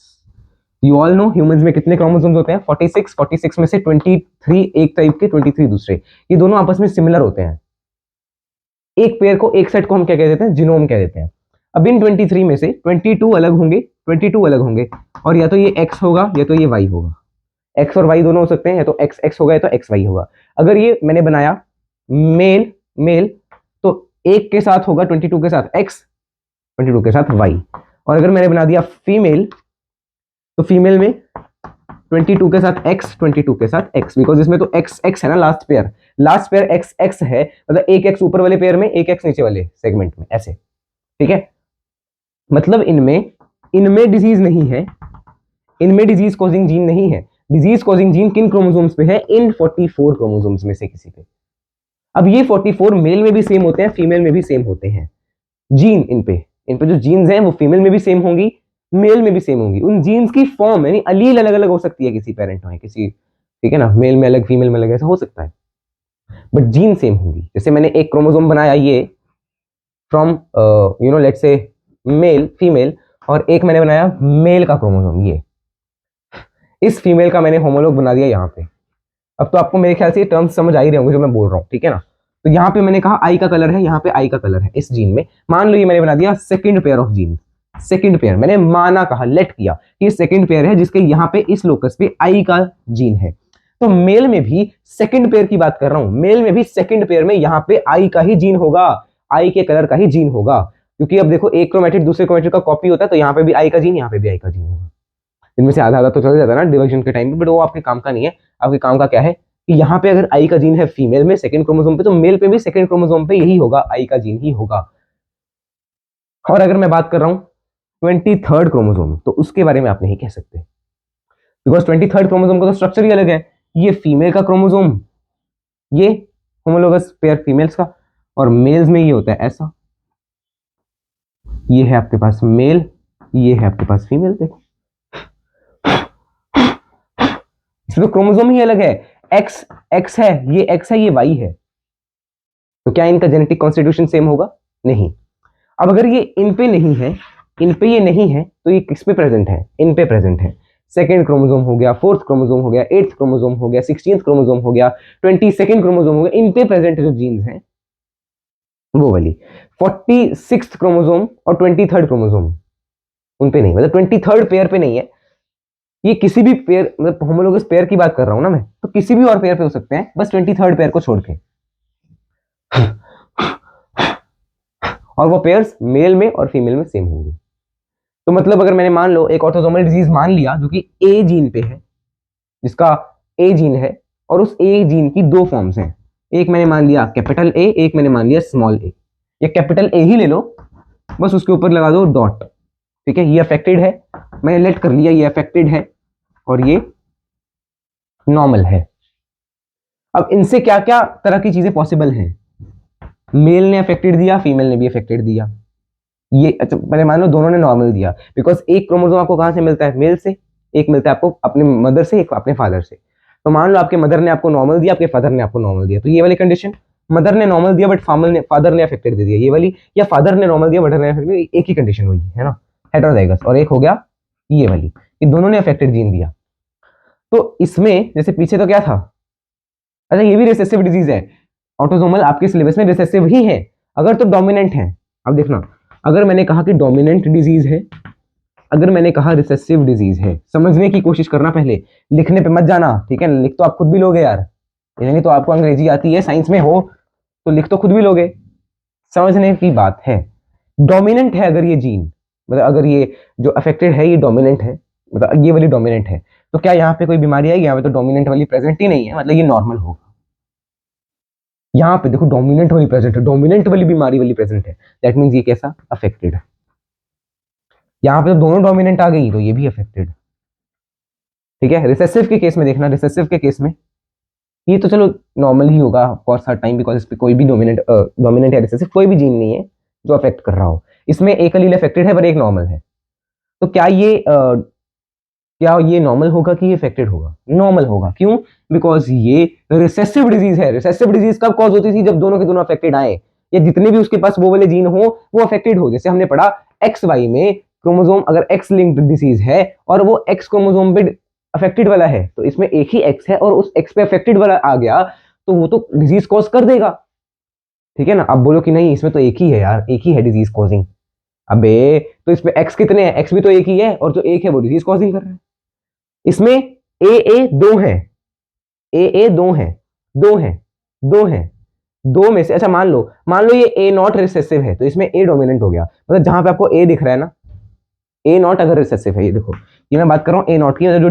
यू ऑल नो ह्यूमंस में कितने क्रोमोसोम्स होते हैं, 46 में से 23 एक टाइप के, 23 दूसरे, ये दोनों आपस में सिमिलर होते हैं। एक पेयर को, एक सेट को हम क्या कह देते हैं, जीनोम कह देते हैं। अब इन 23 में से 22 अलग होंगे, 22 अलग होंगे, और या तो ये एक्स होगा या तो ये वाई होगा, एक्स और वाई दोनों हो सकते हैं, या तो एक्स एक्स होगा या तो एक्स वाई होगा। अगर ये मैंने बनाया मेल मेल, तो एक के साथ होगा 22 के साथ एक्स, 22 के साथ वाई, और अगर मैंने बना दिया फीमेल, तो फीमेल में 22 के साथ एक्स, 22 के साथ एक्स, बिकॉज इसमें तो एक्स एक्स है ना, लास्ट पेयर एक्स एक्स है, मतलब एक एक्स ऊपर वाले पेयर में, एक एक्स नीचे वाले सेगमेंट में, ऐसे, ठीक है। मतलब इनमें इनमें डिजीज नहीं है, इनमें डिजीज कॉजिंग जीन नहीं है। डिजीज कॉजिंग जीन किन क्रोमोसोम्स पे है, इन 44 क्रोमोसोम्स में से किसी पे। अब ये 44 मेल में भी सेम होते हैं, फीमेल में भी सेम होते हैं जीन, इन पे जो जीन्स हैं वो फीमेल में भी सेम होंगी, मेल में भी सेम होंगी। उन जीन्स की फॉर्म यानी अलील अलग अलग हो सकती है किसी पेरेंट में, किसी, ठीक है ना, मेल में अलग फीमेल में अलग, ऐसा हो सकता है, बट जीन सेम होंगी। जैसे मैंने एक क्रोमोसोम बनाया ये from you know let's say male female, और एक मैंने बनाया मेल का क्रोमोसोम, ये इस फीमेल का मैंने होमोलॉग बना दिया यहाँ पे। अब तो आपको मेरे ख्याल से ये टर्म्स समझ आ ही रहे होंगे जो मैं बोल रहा हूँ, ठीक है ना। तो यहाँ पे मैंने कहा आई का कलर है, यहाँ पे आई का कलर है इस जीन में, मान लो ये मैंने बना दिया second pair of gene, second pair मैंने माना, कहा लेट किया कि सेकंड पेयर है जिसके यहाँ पे इस लोकस पे आई का जीन है। तो मेल में भी सेकंड पेयर की बात कर रहा हूं, मेल में भी सेकंड पेयर में यहाँ पे आई का ही जीन होगा, आई के कलर का ही जीन होगा। क्योंकि अब देखो एक क्रोमेटिड दूसरे क्रोमेटिड का कॉपी होता है, तो यहाँ पे भी आई का जीन, यहाँ पे भी आई का जीन होगा। इनमें से आधा आधा तो चल जाता है ना डिवीजन के टाइम पे, बट वो आपके काम का नहीं है। आपके काम का क्या है कि यहाँ पे अगर आई का जीन है फीमेल में सेकंड क्रोमोसोम पे, तो मेल पे भी सेकंड क्रोमोसोम पे यही होगा, आई का जीन ही होगा। और अगर मैं बात कर रहा हूँ 23rd क्रोमोसोम, तो उसके बारे में आप नहीं कह सकते, बिकॉज 23rd क्रोमोसोम का तो स्ट्रक्चर ही अलग है। ये फीमेल का क्रोमोसोम, ये होमोलोगस पेयर फीमेल्स का, और मेल्स में ये होता है ऐसा, ये है आपके पास मेल, ये है आपके पास फीमेल। देखो इसमें क्रोमोसोम ही अलग है, एक्स एक्स है, ये एक्स है, ये वाई है, तो क्या इनका जेनेटिक कॉन्स्टिट्यूशन सेम होगा? नहीं। अब अगर ये इन पे नहीं है, इन पे ये नहीं है, तो ये किस पे प्रेजेंट है? इन पे प्रेजेंट है। सेकेंड क्रोमोसोम हो गया, फोर्थ क्रोमोसोम हो गया, 8th क्रोमोसोम हो गया, 16th क्रोमोसोम हो गया, 22nd क्रोमोसोम हो गया, इन पे प्रेजेंट जो जीन्स हैं वो वाली। 46th क्रोमोसोम और 23rd क्रोमोसोम उन पे नहीं, मतलब 23rd पेयर पे नहीं है। ये किसी भी पेयर, मतलब होमोलोगस पेयर की बात कर रहा हूं ना मैं, तो किसी भी और पेयर पे हो सकते हैं, बस 23rd पेयर को छोड़ के। और वो पेयर्स मेल में और फीमेल में सेम होंगे। तो मतलब अगर मैंने मान लो एक ऑटोसोमल डिजीज मान लिया जो कि ए जीन पे है, जिसका ए जीन है, और उस ए जीन की दो फॉर्म्स हैं, एक मैंने मान लिया कैपिटल ए, एक मैंने मान लिया स्मॉल ए। ये कैपिटल ए ही ले लो, बस उसके ऊपर लगा दो डॉट, ठीक है, ये अफेक्टेड है, मैंने लेट कर लिया ये अफेक्टेड है और ये नॉर्मल है। अब इनसे क्या क्या तरह की चीजें पॉसिबल हैं? मेल ने अफेक्टेड दिया, फीमेल ने भी अफेक्टेड दिया। ये अच्छा मैंने मान लो दोनों ने नॉर्मल दिया, बिकॉज एक क्रोमोसोम आपको कहां से मिलता है? मेल से, एक मिलता है आपको अपने मदर से, एक अपने फादर से। तो मान लो आपके मदर ने आपको नॉर्मल दिया, आपके फादर ने आपको नॉर्मल दिया, तो ये वाली कंडीशन, मदर ने नॉर्मल दिया बट फादर ने अफेक्टेड दे दिया, ये वाली, या फादर ने नॉर्मल दिया मदर ने अफेक्टेड, एक ही कंडीशन हुई है ना, हेटेरोजाइगस। और एक हो गया ये वाली, ये दोनों ने अफेक्टेड जीन दिया। तो इसमें जैसे पीछे तो क्या था, अच्छा ये भी रिसेसिव डिजीज है, ऑटोसोमल आपके सिलेबस में रिसेसिव ही है, अगर तो डोमिनेंट है। अब देखना, अगर मैंने कहा कि डोमिनेंट डिजीज है, अगर मैंने कहा रिसेसिव डिजीज है, समझने की कोशिश करना पहले, लिखने पे मत जाना, ठीक है? लिख तो आप खुद भी लोगे यार, यानी तो आपको अंग्रेजी आती है, साइंस में हो तो लिख तो खुद भी लोगे, समझने की बात है। डोमिनेंट है अगर ये जीन, मतलब अगर ये जो अफेक्टेड है ये डोमिनेंट है, मतलब ये वाली डोमिनेंट है, तो क्या यहाँ पे कोई बीमारी आएगी? यहाँ पे तो डोमिनेंट वाली प्रेजेंट ही नहीं है, मतलब ये नॉर्मल होगा। यहाँ पे देखो डोमिनेंट वाली प्रेजेंट है, डोमिनेंट वाली बीमारी वाली प्रेजेंट है, दैट मीन्स ये कैसा? अफेक्टेड है। यहाँ पे तो दोनों डोमिनेंट आ गई, तो ये भी अफेक्टेड, ठीक है? रिसेसिव के केस में देखना, रिसेसिव के केस में ये तो चलो नॉर्मल ही होगा फॉर हर टाइम, बिकॉज इस पे कोई भी डोमिनेंट या रिसेसिव कोई भी जीन नहीं है जो अफेक्ट कर रहा हो। इसमें एक अलील अफेक्टेड है पर एक नॉर्मल है, तो क्या ये नॉर्मल होगा कि ये अफेक्टेड होगा? नॉर्मल होगा। क्यों? बिकॉज ये रिसेसिव डिजीज है। रिसेसिव डिजीज कब कॉज होती थी? जब दोनों के दोनों अफेक्टेड आए, या जितने भी उसके पास वो वाले जीन हो वो अफेक्टेड हो। जैसे हमने पढ़ा एक्स वाई में क्रोमोसोम अगर एक्स लिंक्ड डिजीज है और वो एक्स क्रोमोसोम पे अफेक्टेड वाला है, तो इसमें एक ही एक्स है और उस एक्स पे अफेक्टेड वाला आ गया, तो वो तो डिजीज कॉज कर देगा, ठीक है ना? अब बोलो कि नहीं इसमें तो एक ही है यार, एक ही है डिजीज कॉजिंग, अबे तो इसमें एक्स कितने हैं? एक्स भी तो एक ही है, और जो एक है वो डिजीज कॉजिंग कर रहा है। इसमें ए दो है, ए दो है, दो है, दो है, दो में से, अच्छा मान लो ये ए नॉट रिसेसिव है, तो इसमें ए डोमिनेंट हो गया, मतलब जहां पे आपको ए दिख रहा है ना, ए नॉट अगर रिसेसिव है, ये देखो, ये मैं बात कर रहा हूँ ए नॉट की, जो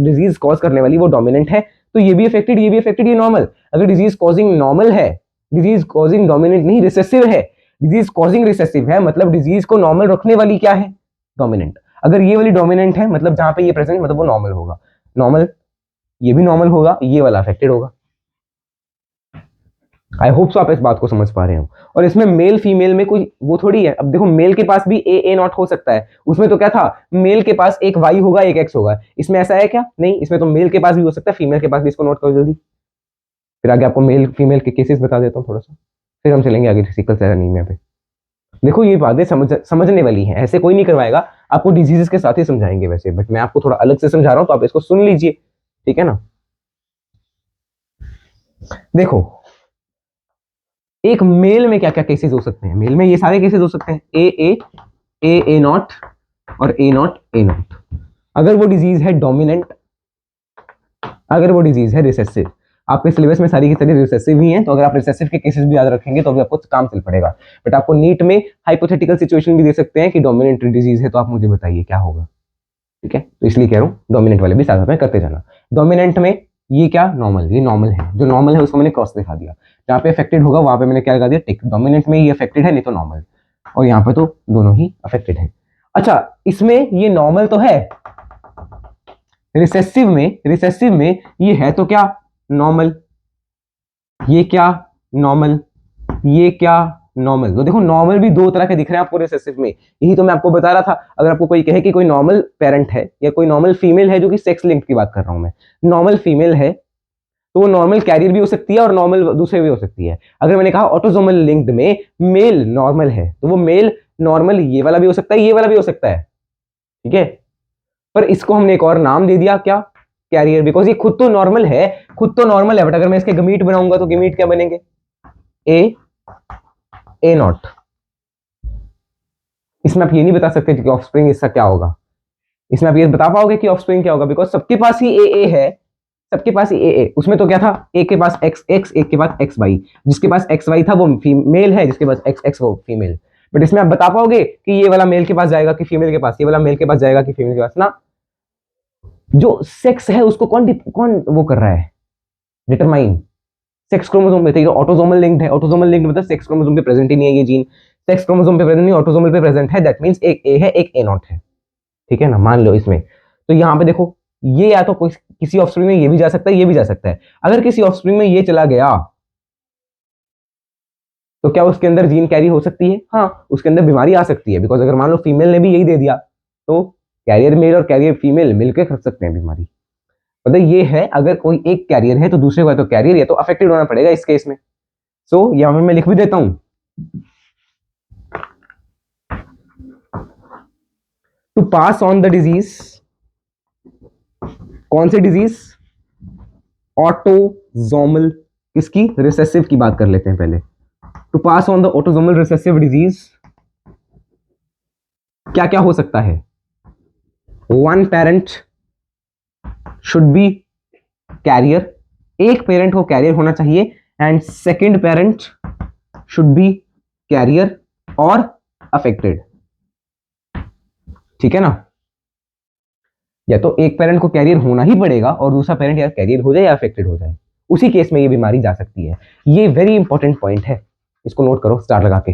डिजीज कॉज करने वाली वो डोमिनेंट है, तो ये भी अफेक्टेड, ये भी अफेक्टेड, ये नॉर्मल। अगर डिजीज कॉजिंग नॉर्मल है, डिजीज कॉजिंग डोमिनेंट नहीं रिसेसिव है, डिजीज कॉजिंग रिसेसिव है, मतलब डिजीज को नॉर्मल रखने वाली क्या है? डोमिनेंट। अगर ये वाली डोमिनेंट है, मतलब जहां पे ये प्रेजेंट, मतलब वो नॉर्मल होगा, नॉर्मल, ये भी नॉर्मल होगा, ये वाला अफेक्टेड होगा। आई होप सो आप इस बात को समझ पा रहे हो। और इसमें मेल फीमेल में कोई वो थोड़ी है, अब देखो मेल के पास भी ए नॉट हो सकता है, उसमें तो क्या था, मेल के पास एक वाई होगा एक एक्स होगा, इसमें ऐसा है क्या? नहीं, इसमें तो मेल के पास भी हो सकता है, फीमेल के पास भी। इसको नोट करो जल्दी, फिर आगे आपको मेल फीमेल के केसेस बता देता हूँ थोड़ा सा, फिर हम चलेंगे आगे सिकल सेल एनीमिया पे। देखो ये बातें समझने वाली है, ऐसे कोई नहीं करवाएगा आपको, डिजीजेस के साथ ही समझाएंगे वैसे, बट मैं आपको थोड़ा अलग से समझा रहा हूँ, तो आप इसको सुन लीजिए, ठीक है ना? देखो एक मेल में क्या क्या केसेस हो सकते हैं? मेल में ये सारे केसेस हो सकते हैं, ए नॉट और ए नॉट ए नॉट। अगर वो डिजीज है डोमिनेंट, अगर वो डिजीज है रिसेसिव, आपके सिलेबस में सारी की सारी रिसेसिव ही हैं, तो अगर आप रिसेसिव के केसेस भी याद रखेंगे तो भी आपको काम चल पड़ेगा। बट आपको नीट में हाइपोथेटिकल सिचुएशन भी दे सकते हैं कि डोमिनेंट डिजीज है, तो आप मुझे बताइए क्या होगा, ठीक है। तो इसलिए कह रहा हूँ डोमिनेंट वाले भी साथ में करते जाना। डोमिनेंट में ये क्या, नॉर्मल, ये नॉर्मल है, जो नॉर्मल है उसको मैंने क्रॉस दिखा दिया, जहाँ पे अफेक्टेड होगा वहां पे मैंने क्या लगा दिया, टिक। डोमिनेंट में ये अफेक्टेड है, नहीं तो नॉर्मल, और यहाँ पे तो दोनों ही अफेक्टेड है। अच्छा, इसमें ये नॉर्मल तो है, रिसेसिव में ये है तो क्या, नॉर्मल, ये क्या, नॉर्मल, ये क्या, नॉर्मल। तो देखो नॉर्मल भी दो तरह के दिख रहे हैं आपको रिसेसिव में, यही तो मैं आपको बता रहा था। अगर आपको कोई कहे कि कोई नॉर्मल पेरेंट है या कोई नॉर्मल फीमेल है, जो कि सेक्स लिंक की बात कर रहा हूं मैं, नॉर्मल फीमेल है तो वो नॉर्मल कैरियर भी हो सकती है और नॉर्मल दूसरे भी हो सकती है। अगर मैंने कहा ऑटोसोमल लिंक्ड में मेल नॉर्मल है, तो वो मेल नॉर्मल ये वाला भी हो सकता है, ये वाला भी हो सकता है, ठीक है। पर इसको हमने एक और नाम दे दिया, क्या, कैरियर, बिकॉज ये खुद तो नॉर्मल है, बट अगर मैं इसके गमीट बनाऊंगा तो गमीट क्या बनेंगे, ए नॉट। इसमें आप ये नहीं बता सकते कि ऑफस्प्रिंग इसका क्या होगा, इसमें आप ये बता पाओगे कि ऑफस्प्रिंग क्या होगा, बिकॉज सबके पास ही ए है, सबके पास ही ए। उसमें तो क्या था, एक के पास एक्स एक्स, एक के पास एक्स वाई, जिसके पास एक्स वाई था वो फीमेल है, जिसके पास एक्स एक्स वो फीमेल। बट इसमें आप बता पाओगे कि ये वाला मेल के पास जाएगा कि फीमेल के पास, ये वाला मेल के पास जाएगा कि फीमेल के पास ना। जो सेक्स है उसको कौन कौन वो कर रहा है, डिटरमाइन, सेक्स क्रोमोसोम में। तो ऑटोसोमल लिंक्ड है, ऑटोसोमल लिंक्ड मतलब सेक्स क्रोमोसोम पे प्रेजेंट ही नहीं है ये जीन, सेक्स क्रोमोसोम पे प्रेजेंट नहीं, ऑटोसोमल पे प्रेजेंट है, दैट मींस एक ए है एक ए नॉट है, ठीक है ना, मान लो इसमें। तो यहाँ पे देखो ये या तो कोई किसी ऑफस्प्रिंग में ये भी जा सकता है, ये भी जा सकता है। अगर किसी ऑफस्प्रिंग में ये चला गया तो क्या उसके अंदर जीन कैरी हो सकती है, हाँ उसके अंदर बीमारी आ सकती है, बिकॉज अगर मान लो फीमेल ने भी यही दे दिया तो कैरियर मेल और कैरियर फीमेल मिलकर कर सकते हैं बीमारी। मतलब ये है, अगर कोई एक कैरियर है तो दूसरे को तो कैरियर या तो अफेक्टेड होना पड़ेगा इस केस में। सो यहां पे मैं लिख भी देता हूं, to pass on the disease, कौन सी डिजीज, ऑटोसोमल, किसकी, रिसेसिव की बात कर लेते हैं पहले। To pass on the autosomal recessive disease क्या क्या हो सकता है, one parent should be carrier, एक पेरेंट को कैरियर होना चाहिए, and second parent should be carrier और अफेक्टेड, ठीक है ना। या तो एक पेरेंट को कैरियर होना ही पड़ेगा और दूसरा पेरेंट या कैरियर हो जाए या अफेक्टेड हो जाए, उसी केस में ये बीमारी जा सकती है। ये वेरी इंपॉर्टेंट पॉइंट है, इसको नोट करो स्टार लगा के,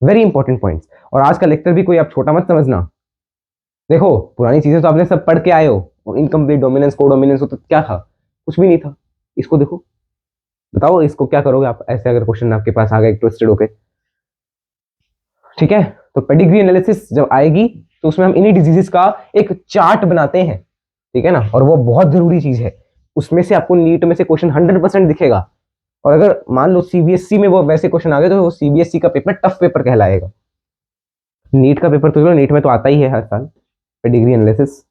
वेरी इंपॉर्टेंट पॉइंट्स। और आज का लेक्चर भी कोई आप छोटा मत समझना, देखो पुरानी चीजें तो आपने सब पढ़ के आए हो, इनकम्प्लीट डोमिनेंस, कोडोमिनेंस, तो क्या था, कुछ भी नहीं था। इसको देखो, बताओ इसको क्या करोगे आप, ऐसे अगर क्वेश्चन आपके पास आ गए ट्विस्टेड होके, ठीक है। तो पेडिग्री एनालिसिस जब आएगी तो उसमें हम इन्हीं डिजीजेस का एक चार्ट बनाते हैं, ठीक है ना, और वो बहुत जरूरी चीज है। उसमें से आपको नीट में से क्वेश्चन 100% दिखेगा, और अगर मान लो सीबीएसई में वो वैसे क्वेश्चन आ गए तो वो सीबीएसई का पेपर टफ पेपर कहलाएगा। नीट का पेपर तो नीट में तो आता ही है हर साल, पेडिग्री एनालिसिस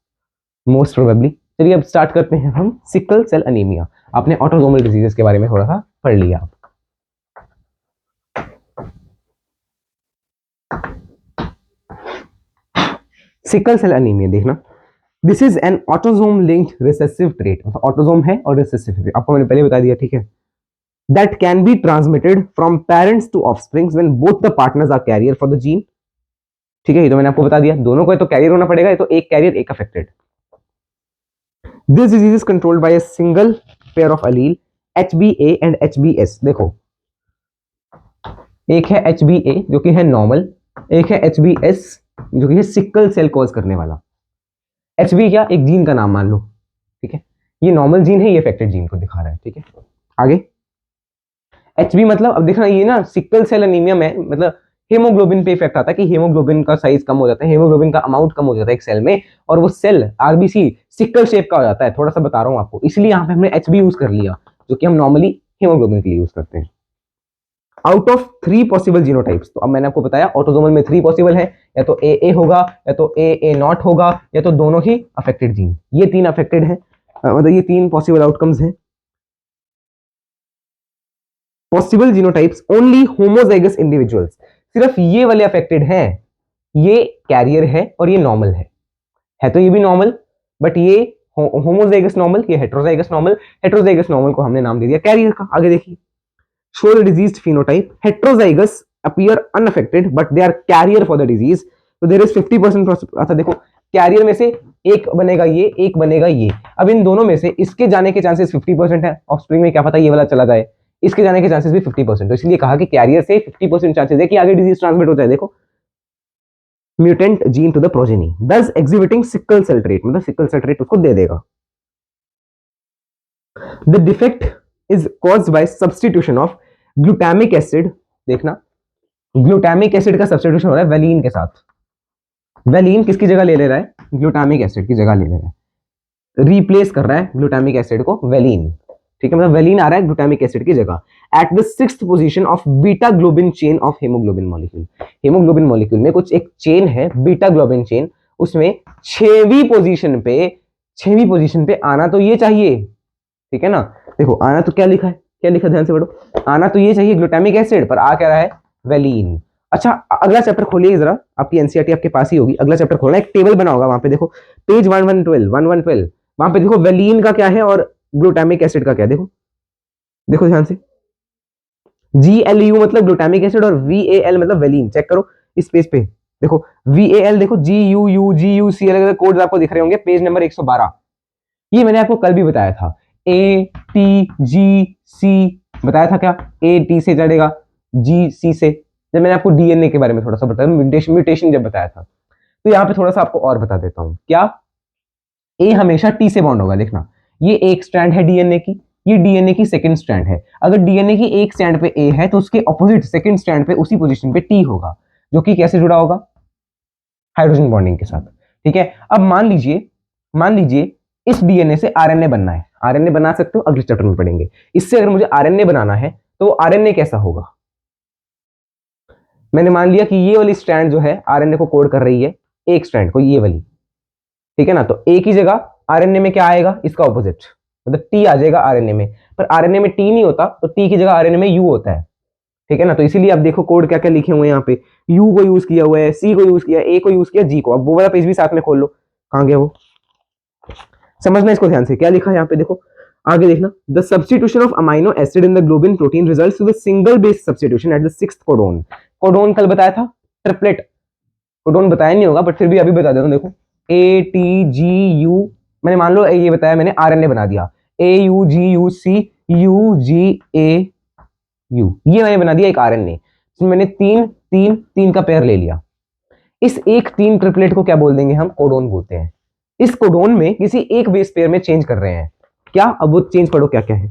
मोस्ट प्रोबेबली। चलिए अब स्टार्ट करते हैं हम सिकल सेल अनीमिया। आपने ऑटोसोमल डिजीजेस के बारे में थोड़ा सा पढ़ लिया आप। सिकल सेल अनीमिया देखना, this is an autosome linked recessive trait, autosome है और रिसेसिव, आपको मैंने पहले बता दिया, ठीक है। That can be transmitted from parents to offsprings when both the partners are carrier for the gene, ठीक है। ये तो मैंने आपको बता दिया, दोनों को तो कैरियर होना पड़ेगा, ये तो एक कैरियर एक affected. This disease is controlled by a single pair of allele HbA and HbS। देखो एक है HbA जो कि है नॉर्मल, एक है HbS जो कि है सिकल सेल कॉज करने वाला। HB क्या, एक जीन का नाम मान लो, ठीक है। ये नॉर्मल जीन है, ये अफेक्टेड जीन को दिखा रहा है, ठीक है। आगे HB मतलब, अब देखना ये ना सिकल सेल एनीमिया में मतलब हेमोग्लोबिन पे इफेक्ट आता है कि हेमोग्लोबिन का साइज कम हो जाता है, हेमोग्लोबिन का अमाउंट कम हो जाता है एक सेल में, और वो सेल आरबीसी सिकल शेप का हो जाता है। थोड़ा सा बता रहा हूं आपको, इसलिए यहाँ पे हमने HB यूज कर लिया, जो कि हम नॉर्मली हेमोग्लोबिन के लिए यूज करते हैं। आउट ऑफ 3 पॉसिबल जीनोटाइप्स, तो अब मैंने आपको बताया ऑटोसोमल में 3 पॉसिबल है, या तो ए होगा, या तो ए नॉट होगा, या तो दोनों ही अफेक्टेड जीन। ये 3 अफेक्टेड है, मतलब ये 3 पॉसिबल आउटकम्स हैं। Possible genotypes only homozygous individuals, सिर्फ ये वाले अफेक्टेड हैं, ये कैरियर है और ये नॉर्मल है तो ये भी नॉर्मल, बट ये होमोजाइगस नॉर्मल, ये हेटेरोजाइगस नॉर्मल। हेटेरोजाइगस नॉर्मल को हमने नाम दे दिया कैरियर का। आगे देखिए, show the disease phenotype, heterozygous appear unaffected but they are carrier for the disease, तो देयर इज 50%। अच्छा देखो, कैरियर में से एक बनेगा ये, एक बनेगा ये। अब इन दोनों में से इसके जाने के चांसेस 50% है, ऑफस्प्रिंग में क्या पता ये वाला चला जाए, इसके जाने के चांसेस भी 50%। तो इसलिए कहा कि कैरियर से 50% चांसेस है कि आगे डिजीज ट्रांसमिट हो जाए। देखो, mutant gene to the progeny thus exhibiting sickle cell trait, मतलब सिकल सेल ट्रेट उसको दे देगा। The defect is caused by substitution of glutamic acid, देखना ग्लूटामिक एसिड का सब्स्टिट्यूशन हो रहा है वेलिन के साथ। वेलिन किसकी जगह ले रहा है? ग्लूटामिक एसिड की जगह ले रहा है, रिप्लेस कर रहा है ग्लूटामिक एसिड को वेलिन। ठीक है, मतलब वेलिन आ रहा है ग्लूटामिक एसिड की जगह। Eight the 6th position of beta globin chain of haemoglobin molecule, haemoglobin molecule में कुछ एक चेन है बीटा ग्लोबिन चेन, उसमें 6वीं पोजीशन पे आना तो ये चाहिए। ठीक है ना, देखो आना तो क्या लिखा है, क्या लिखा ध्यान से पढ़ो, आना तो ये चाहिए ग्लूटामिक एसिड, पर आ क्या रहा है? वेलिन। अच्छा, अगला चैप्टर खोलिए जरा, आपकी एनसीईआरटी आपके पास ही होगी, अगला चैप्टर खोलना, एक टेबल बना होगा वहां पे, देखो पेज 1112 वहां पे देखो वेलिन का क्या है और ग्लूटामिक एसिड का क्या है। देखो देखो ध्यान से, GLU मतलब ग्लूटामिक एसिड और VAL मतलब वेलिन। चेक करो इस पेज पे, देखो VAL, देखो GUU GUC अलग अलग कोड्स आपको दिख रहे होंगे, पेज नंबर 112। ये मैंने आपको कल भी बताया था, ATGC बताया था क्या? AT से चढ़ेगा, GC से, जब मैंने आपको DNA के बारे में थोड़ा सा बताया, म्यूटेशन जब बताया था। तो यहाँ पे थोड़ा सा आपको और बता देता हूँ, क्या A हमेशा T से बॉन्ड होगा। देखना, ये एक स्ट्रैंड है DNA की, ये DNA की सेकंड स्ट्रैंड है। अगर DNA की एक स्ट्रैंड पे A है तो उसके ऑपोजिट सेकंड स्ट्रैंड पे उसी पोजीशन पे T होगा, जो कि कैसे जुड़ा होगा? हाइड्रोजन बॉन्डिंग के साथ। ठीक है, अब मान लीजिए इस DNA से RNA बनना है। RNA बना सकते हो, अगले चैप्टर में पढ़ेंगे। इससे अगर मुझे RNA बनाना है तो RNA कैसा होगा? मैंने मान लिया कि ये वाली स्ट्रैंड जो है RNA को कोड कर रही है, एक स्ट्रैंड को, ये वाली। ठीक है ना, तो A की जगह RNA में क्या आएगा? इसका ऑपोजिट, मतलब T आ जाएगा RNA में। पर RNA में T नहीं होता, तो T की जगह RNA में U होता है। ठीक है ना, तो इसीलिए आप देखो कोड क्या क्या लिखे हुए हैं यहाँ पे, U को यूज किया हुआ है, C को यूज किया, A को यूज किया, G को। अब वो वाला पेज भी साथ में खोल लो, कहां गया वो, समझना इसको ध्यान से, क्या लिखा है यहाँ पे देखो, आगे देखना। The substitution of amino acid in the globin protein results with single base substitution eight the 6th codon. Codon कल बताया था, ट्रिपलेट। कोडोन बताया नहीं होगा, बट फिर भी अभी बता देता हूँ। देखो ATGU, मैंने मान लो ये बताया, मैंने RNA बना दिया, AUGUC UGAU, ये मैंने बना दिया एक RNA, इसमें मैंने तीन का पेयर ले लिया। इस एक 3 ट्रिपलेट को क्या बोल देंगे हम? कोडोन बोलते हैं। इस कोडोन में किसी एक बेस पेयर में चेंज कर रहे हैं क्या? अब वो चेंज पढ़ो क्या क्या है।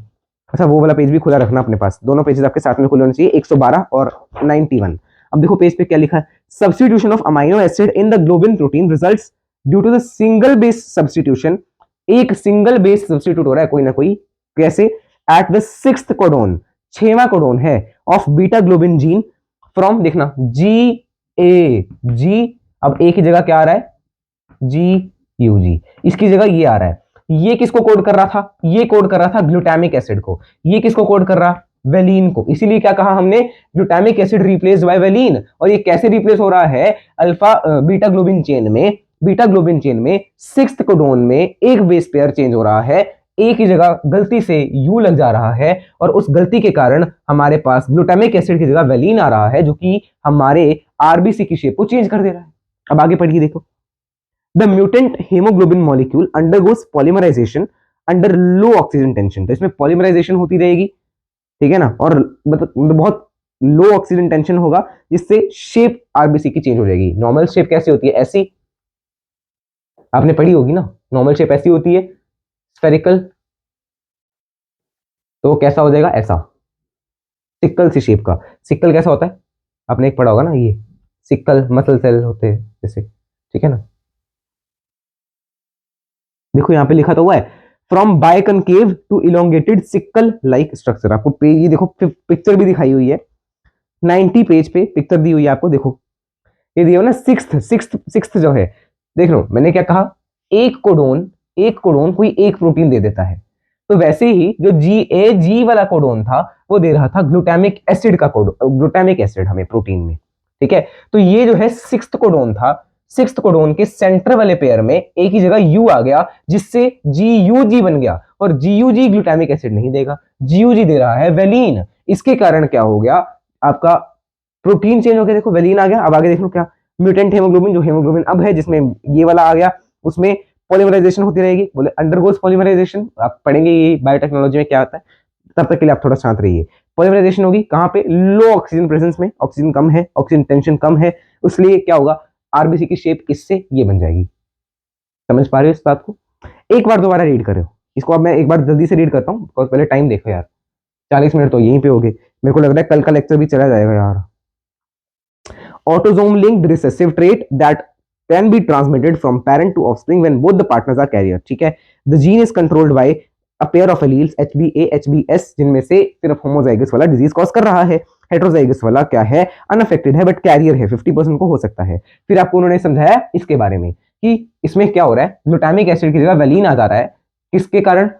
अच्छा, वो वाला पेज भी खुला रखना अपने पास, दोनों पेजेस आपके साथ में खुले होने चाहिए, 112 और 91। अब देखो पेज पे क्या लिखा है, substitution of amino acid in the globin protein results due to the single base substitution. एक सिंगल बेस सब्स्टिट्यूट हो रहा है कोई ना कोई, कैसे? एट द 6th कोडोन, 6वां कोडोन है, of beta globin gene from, देखना GAG, अब A की जगह क्या आ रहा है? GUG, इसकी जगह ये आ रहा है। ये किसको कोड कर रहा था? ये कोड कर रहा था ग्लूटामिक एसिड को। ये किसको कोड कर रहा? वेलिन को। इसीलिए क्या कहा हमने? Glutamic acid replace by valine. और ये कैसे रिप्लेस हो रहा है? अल्फा बीटा ग्लोबिन चेन में 6th कोडोन में एक बेस पेयर चेंज हो रहा है, ए की जगह गलती से यू लग जा रहा है, और उस गलती के कारण हमारे पास ग्लूटामिक एसिड की जगह वेलिन आ रहा है, जो कि हमारे आरबीसी की शेप को चेंज कर दे रहा है। अब आगे पढ़िए, देखो the mutant haemoglobin molecule undergoes polymerisation under low oxygen tension. तो इसमें पॉलीमराइजेशन होती रहेगी, ठीक है ना, और मतलब बहुत लो ऑक्सीजन टेंशन होगा, जिससे शेप आरबीसी की चेंज हो जाएगी। नॉर्मल शेप कैसी होती है? ऐसी, आपने पढ़ी होगी ना, नॉर्मल शेप ऐसी होती है स्फेरिकल, तो कैसा हो जाएगा? ऐसा, सिक्कल सी शेप का। सिक्कल कैसा होता है? आपने एक पढ़ा होगा ना, ये सिक्कल मसल सेल होते हैं जैसे, ठीक है ना। देखो यहाँ पे लिखा तो हुआ है from biconcave to elongated sickle like structure. आपको ये देखो पिक्चर भी दिखाई हुई है, 90 पेज पे पिक्चर दी हुई है आपको। देखो ये दिया ना, सिक्स्थ जो है, देख लो मैंने क्या कहा, एक कोडोन कोई एक प्रोटीन दे देता है। तो वैसे ही जो जी वाला कोडोन था वो दे रहा था ग्लूटामिक एसिड का कोड, ग्लूटामिक एसिड हमें प्रोटीन में, ठीक है। तो ये जो है 6th कोडोन था, सिक्स्थ कोडोन के सेंटर वाले पेयर में एक ही जगह यू आ गया, जिससे GUG बन गया, और GUG ग्लूटामिक एसिड नहीं देगा, GUG दे रहा है वेलिन। इसके कारण क्या हो गया, आपका प्रोटीन चेंज हो गया। देखो वेलिन आ गया। अब आगे देख लो क्या, म्यूटेंट हेमोग्लोबिन, जो हेमोग्लोबिन अब है जिसमें ये वाला आ गया, उसमें पॉलीमराइजेशन होती रहेगी। बोले अंडरगोज पॉलीमराइजेशन, आप पढ़ेंगे ये बायोटेक्नोलॉजी में क्या आता है। तब तक के लिए आप थोड़ा शांत रहिए। पॉलीमराइजेशन होगी कहाँ पे, लो ऑक्सीजन प्रेजेंस में, ऑक्सीजन कम है, ऑक्सीजन टेंशन कम है, इसलिए क्या होगा, आरबीसी की शेप इससे ये बन जाएगी। समझ पा रहे हो इस बात को? एक बार दोबारा रीड करो इसको। अब मैं एक बार जल्दी से रीड करता हूँ, बिकॉज पहले टाइम देखो यार, 40 मिनट तो यहीं पे हो गए। मेरे को लग रहा है कल का लेक्चर भी चला जाएगा यार। Autosome linked recessive trait that can be transmitted from parent to offspring when both the partners are carrier। ठीक है, the gene is controlled by a pair of alleles HBA HBS, जिनमें से सिर्फ होमोजाइगस वाला डिजीज कॉज कर रहा है, heterozygous वाला क्या है, अनअफेक्टेड है बट कैरियर है, 50% को हो सकता है। फिर आपको उन्होंने समझाया इसके बारे में कि इसमें क्या हो रहा है, ग्लूटामिक एसिड की जगह वेलिन आ जा रहा है, किसके कारण,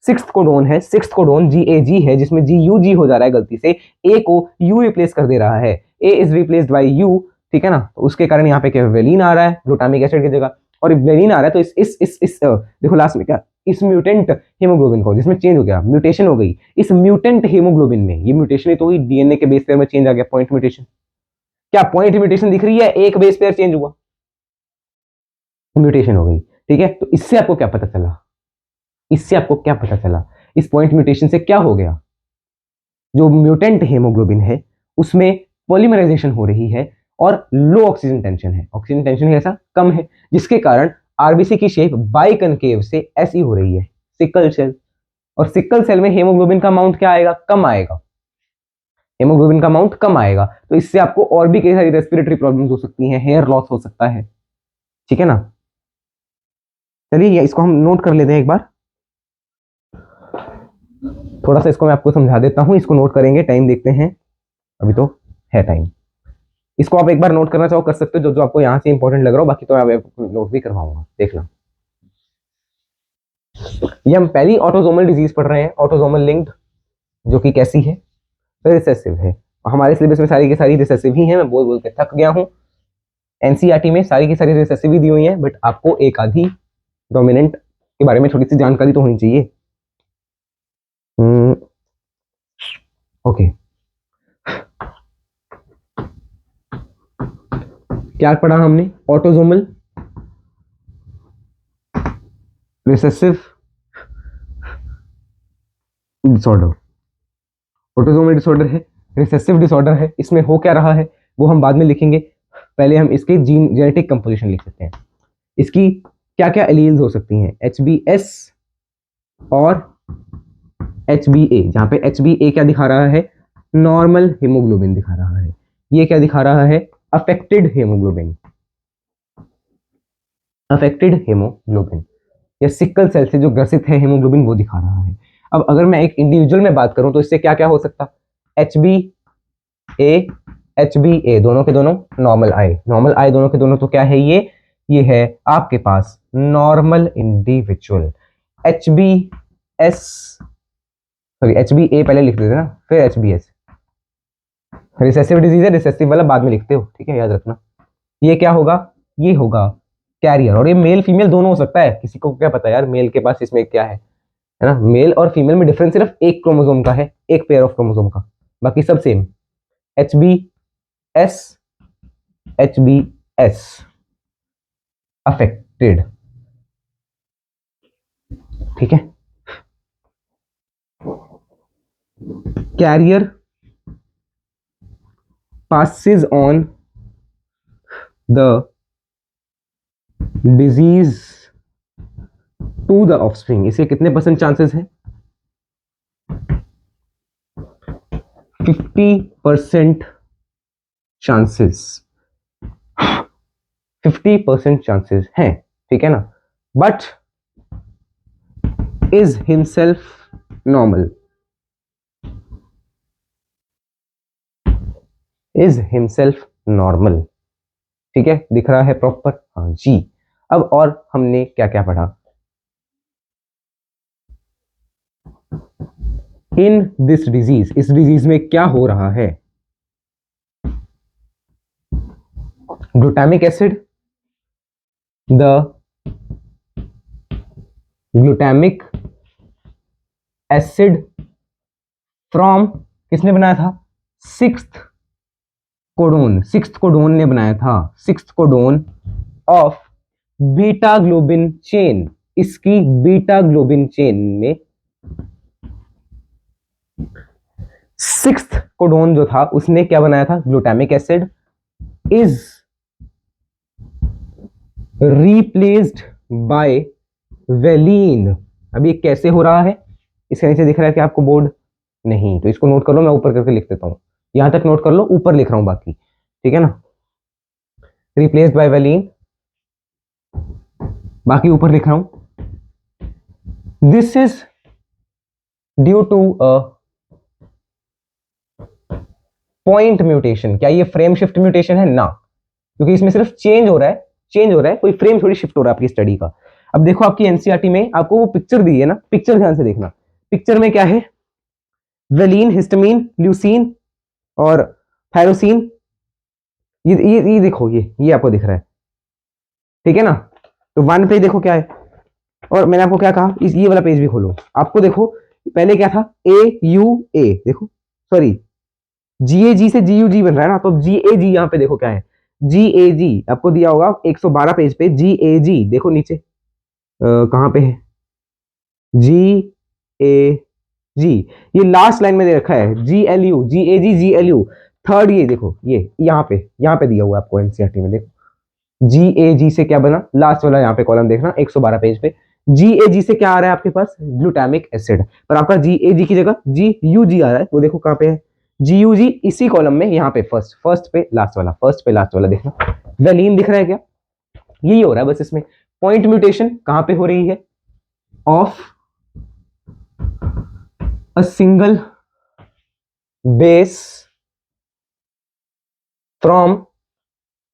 सिक्स्थ कोडोन है, सिक्स्थ कोडोन GAG है, जिसमें GUG हो जा रहा है गलती से, ए को यू रिप्लेस कर दे रहा है, ए इज रिप्लेस्ड बाय यू, ठीक है ना। तो उसके कारण यहाँ पे क्या वेलिन आ रहा है ग्लूटामिक एसिड की जगह, और वेलिन आ रहा है तो इस देखो लास्ट में क्या, इस म्यूटेंट हेमोग्लोबिन को, जिसमें चेंज हो गया, म्यूटेशन हो गई इस म्यूटेंट हेमोग्लोबिन में, ये म्यूटेशन ही तो हुई, डीएनए के बेस पेयर में चेंज आ गया, पॉइंट म्यूटेशन। क्या पॉइंट म्यूटेशन दिख रही है, एक बेस पेयर चेंज हुआ, म्यूटेशन हो गई, ठीक है। तो इससे आपको क्या पता चला, इससे आपको क्या पता चला, इस पॉइंट म्यूटेशन से क्या हो गया, जो म्यूटेंट हेमोग्लोबिन है उसमें पॉलीमराइजेशन हो रही है और लो ऑक्सीजन टेंशन है, ऑक्सीजन टेंशन कैसा कम है, जिसके कारण आरबीसी की शेप बाइकनकेव से ऐसी हो रही है, सिकल सेल। और सिकल सेल में हेमोग्लोबिन का अमाउंट क्या आएगा, कम आएगा, हेमोग्लोबिन का अमाउंट कम आएगा। तो इससे आपको और भी कई सारी रेस्पिरेटरी प्रॉब्लम्स हो सकती हैं, हेयर लॉस हो सकता है, ठीक है ना। चलिए इसको हम नोट कर लेते हैं एक बार, थोड़ा सा इसको मैं आपको समझा देता हूं, इसको नोट करेंगे, टाइम देखते हैं, अभी तो है टाइम। इसको आप एक बार नोट करना चाहो कर सकते हो, जो जो आपको यहाँ से इंपॉर्टेंट लग रहा हो, बाकी तो मैं नोट भी करवाऊंगा, देखना। ये हम पहली ऑटोसोमल डिजीज पढ़ रहे हैं, ऑटोसोमल लिंक्ड, जो कि कैसी है, रिसेसिव है। हमारे सिलेबस में सारी की सारी रिसेसिव ही है, मैं बोल बोल के थक गया हूँ। एनसीईआरटी में सारी की सारी रिसेसिव ही दी हुई है, बट आपको एक आधी डोमिनेंट के बारे में थोड़ी सी जानकारी तो होनी चाहिए। ओके, क्या पढ़ा हमने, autosomal recessive disorder, autosomal disorder है, रिसेसिव डिसऑर्डर है, इसमें हो क्या रहा है वो हम बाद में लिखेंगे, पहले हम इसकी जीन जेनेटिक कंपोजिशन लिख सकते हैं। इसकी क्या क्या एलील्स हो सकती हैं, HBS और HBA, जहां पे HBA क्या दिखा रहा है, नॉर्मल हेमोग्लोबिन दिखा रहा है, ये क्या दिखा रहा है, अफेक्टेड हेमोग्लोबिन, अफेक्टेड हेमोग्लोबिन, या सिकल सेल से जो ग्रसित है हेमोग्लोबिन वो दिखा रहा है। अब अगर मैं एक इंडिविजुअल में बात करूं तो इससे क्या क्या हो सकता, HBA HBA दोनों के दोनों नॉर्मल आई, नॉर्मल आई दोनों के दोनों, तो क्या है ये है आपके पास normal individual. HBS sorry HBA पहले लिख देते ना, फिर HBS, रिसेसिव डिजीज है, रिसेसिव वाला बाद में लिखते हो, ठीक है, याद रखना। ये क्या होगा, ये होगा कैरियर, और ये मेल फीमेल दोनों हो सकता है, किसी को क्या पता यार मेल के पास इसमें क्या है ना। मेल और फीमेल में डिफरेंस सिर्फ एक क्रोमोसोम का है, एक पेयर ऑफ क्रोमोसोम का, बाकी सब सेम। HBS HBS अफेक्टेड, ठीक है। Carrier passes on the disease to the offspring, इसके कितने परसेंट चांसेस है, 50% चांसेस, 50% चांसेस हैं, ठीक है ना। But is himself normal, is himself normal, ठीक है, दिख रहा है प्रॉपर, हाँ जी। अब और हमने क्या क्या पढ़ा, इन दिस डिजीज, इस डिजीज में क्या हो रहा है, glutamic acid the glutamic acid from, किसने बनाया था? सिक्स्थ कोडोन ने बनाया था, sixth codon of beta globin chain. इसकी बीटा ग्लोबिन चेन में सिक्स्थ कोडोन जो था उसने क्या बनाया था? Glutamic acid is replaced by valine. अभी ये कैसे हो रहा है? इसके नीचे दिख रहा है कि आपको बोर्ड नहीं, तो इसको नोट कर लो, मैं ऊपर करके लिख देता हूं, यहां तक नोट कर लो, ऊपर लिख रहा हूं बाकी, ठीक है ना? रिप्लेस्ड बाय वेलिन, बाकी ऊपर लिख रहा हूं। This is due to a point mutation. क्या ये फ्रेम शिफ्ट म्यूटेशन है? ना, क्योंकि इसमें सिर्फ चेंज हो रहा है, कोई फ्रेम थोड़ी शिफ्ट हो रहा है आपकी स्टडी का। अब देखो आपकी एनसीईआरटी में आपको वो पिक्चर दी है ना, पिक्चर ध्यान से देखना। पिक्चर में क्या है? वेलिन, हिस्टामिन, ल्यूसीन और थायरोसिन। ये देखो, ये आपको दिख रहा है, ठीक है ना? तो वन पे देखो क्या है, और मैंने आपको क्या कहा, इस ये वाला पेज भी खोलो, आपको देखो पहले क्या था? ए यू ए, देखो सॉरी, जी ए जी से जी यू जी बन रहा है ना, तो अब जी ए जी यहाँ पे देखो क्या है? जी ए जी आपको दिया होगा 112 पेज पे, जी ए जी देखो नीचे कहाँ पे है? जी ए जी, ये लास्ट लाइन में दे रखा है, G L U, ji A ji, G L U. Third ये देखो, ये यहाँ पे दिया हुआ है आपको एनसीईआरटी में, देखो जी ए जी से क्या बना, लास्ट वाला यहाँ पे कॉलम देखना 112 पेज पे, जी ए जी से क्या आ रहा है आपके पास? Glutamic acid. पर आपका जी ए जी की जगह जी यू जी आ रहा है, वो देखो कहाँ पे है? जी यू जी इसी कॉलम में, यहाँ पे फर्स्ट पे लास्ट वाला, फर्स्ट पे लास्ट वाला देखना, वेलिन दिख रहा है क्या? यही हो रहा है बस इसमें। पॉइंट म्यूटेशन कहाँ पे हो रही है? Of a single base from,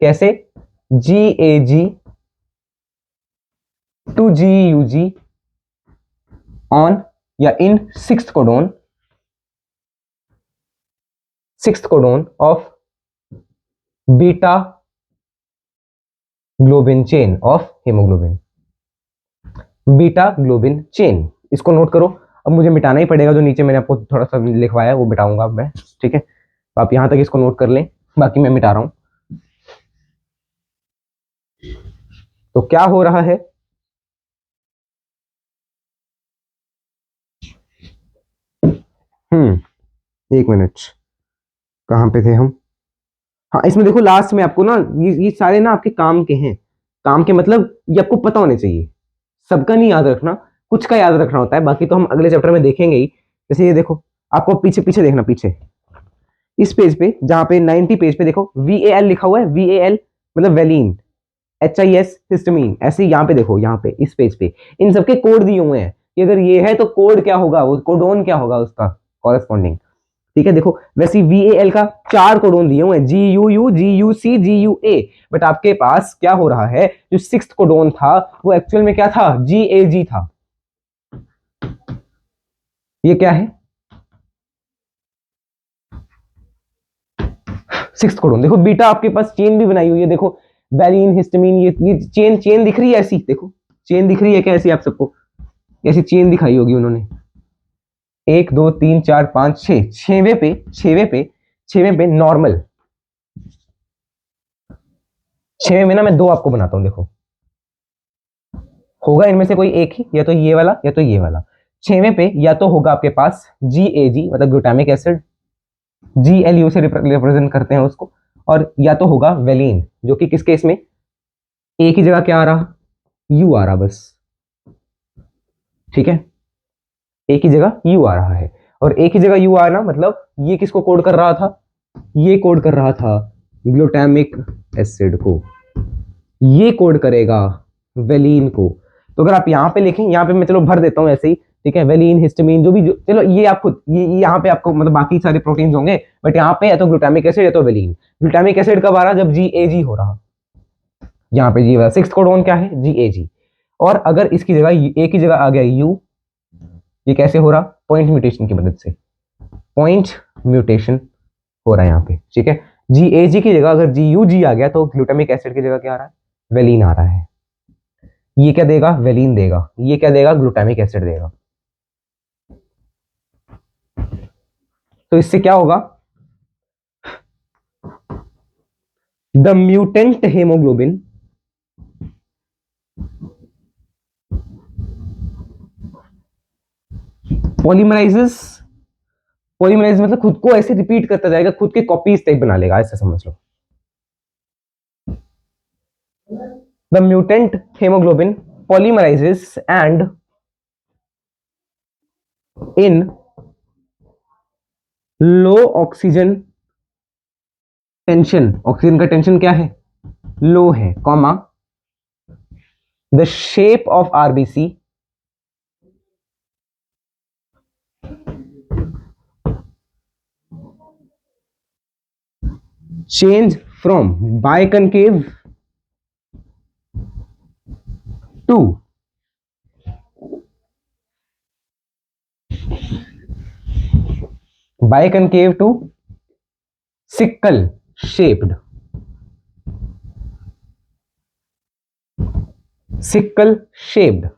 कैसे? G A G to G U G on या in sixth codon of beta globin chain of haemoglobin, beta globin chain. इसको नोट करो। अब मुझे मिटाना ही पड़ेगा, जो नीचे मैंने आपको थोड़ा सा लिखवाया वो मिटाऊंगा अब मैं, ठीक है? तो आप यहां तक इसको नोट कर लें, बाकी मैं मिटा रहा हूं। तो क्या हो रहा है? एक मिनट, कहां पे थे हम? हाँ, इसमें देखो लास्ट में आपको ना, ये सारे ना आपके काम के हैं। काम के मतलब ये आपको पता होने चाहिए, सबका नहीं याद रखना, कुछ का याद रखना होता है, बाकी तो हम अगले चैप्टर में देखेंगे ही। जैसे ये देखो, आपको पीछे पीछे देखना, पीछे इस पेज पे जहां पे 90 पेज पे देखो VAL लिखा हुआ है, VAL मतलब वेलिन, HIS हिस्टामिन, ऐसे यहाँ पे देखो, यहाँ पे इस पेज पे इन सबके कोड दिए हुए हैं कि अगर ये है तो कोड क्या होगा, वो कोडोन क्या होगा उसका कॉरेस्पॉन्डिंग, ठीक है? देखो वैसे VAL का 4 कोडोन दिए हुए हैं, GUU, GUC, GUA। बट आपके पास क्या हो रहा है, जो सिक्स्थ कोडोन था वो एक्चुअल में क्या था? GAG था। ये क्या है? Sixth codon. देखो बीटा आपके पास चेन भी बनाई हुई है, देखो वैलिन, हिस्टामिन, ये चेन दिख रही है ऐसी, देखो चेन दिख रही है क्या ऐसी? आप सबको ऐसी चेन दिखाई होगी उन्होंने, 1 2 3 4 5 6, छवें पे नॉर्मल, छवें में ना मैं 2 आपको बनाता हूं, देखो होगा इनमें से कोई एक ही, या तो ये वाला या तो ये वाला। छवें पे या तो होगा आपके पास GAG मतलब ग्लूटामिक एसिड, GLU से रिप्रेजेंट करते हैं उसको, और या तो होगा वेलिन, जो कि किस केस में एक ही जगह क्या आ रहा? यू आ रहा बस, ठीक है? एक ही जगह यू आ रहा है, और एक ही जगह यू आना मतलब ये किसको कोड कर रहा था? ये कोड कर रहा था ग्लूटामिक एसिड को, ये कोड करेगा वेलिन को। तो अगर आप यहाँ पे लिखें, यहाँ पे मैं चलो भर देता हूँ ऐसे ही, ठीक है? वेलिन, हिस्टामिन, जो भी चलो ये आप खुद ये यहाँ पे आपको मतलब बाकी सारे प्रोटीन्स होंगे, बट यहाँ पे या तो ग्लूटामिक एसिड या तो वेलिन। ग्लूटामिक एसिड कब आ रहा? जब GAG हो रहा, यहाँ पे जी वाला सिक्स्थ कोडोन क्या है? GAG। और अगर इसकी जगह एक ही जगह आ गया यू, ये कैसे हो रहा? पॉइंट म्यूटेशन की मदद से, पॉइंट म्यूटेशन हो रहा है यहाँ पे, ठीक है? GAG की जगह अगर GUG आ गया तो ग्लूटामिक एसिड की जगह क्या आ रहा है? वेलिन आ रहा है। ये क्या देगा, वेलिन देगा, ये क्या देगा, ग्लूटामिक एसिड देगा। तो इससे क्या होगा, द म्यूटेंट हेमोग्लोबिन पॉलीमराइजेस, पॉलीमराइज मतलब खुद को ऐसे रिपीट करता जाएगा, खुद के कॉपीज टाइप बना लेगा, ऐसा समझ लो। The mutant haemoglobin polymerises and in low oxygen tension, oxygen का टेंशन क्या है, लो है, comma the shape of RBC change from biconcave to biconcave to sickle shaped, sickle shaped.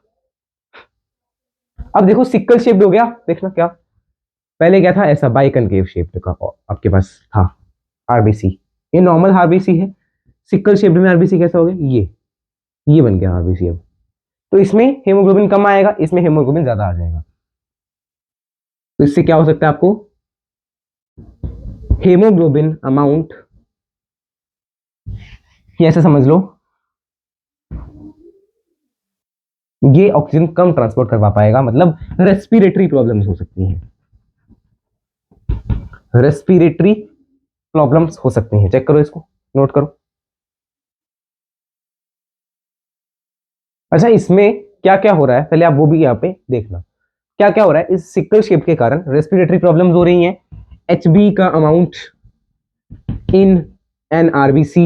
अब देखो सिक्कल शेप्ड हो गया, देखना क्या, पहले क्या था, ऐसा बाइकनकेव शेप्ड का आपके पास था आरबीसी, ये नॉर्मल आरबीसी है, सिक्कल शेप्ड में आरबीसी कैसा हो गया, ये बन गया आरबीसी। अब तो इसमें हेमोग्लोबिन कम आएगा, इसमें हेमोग्लोबिन ज्यादा आ जाएगा। तो इससे क्या हो सकता है, आपको हेमोग्लोबिन अमाउंट, ये ऐसे समझ लो, ये ऑक्सीजन कम ट्रांसपोर्ट करवा पाएगा, मतलब रेस्पिरेटरी प्रॉब्लम्स हो सकती हैं, रेस्पिरेटरी प्रॉब्लम्स हो सकती हैं। चेक करो, इसको नोट करो। अच्छा, इसमें क्या क्या हो रहा है, पहले आप वो भी यहाँ पे देखना, क्या क्या हो रहा है, इस सिक्कल शेप के कारण रेस्पिरेटरी प्रॉब्लम्स हो रही हैं, एचबी का अमाउंट इन एन आरबीसी,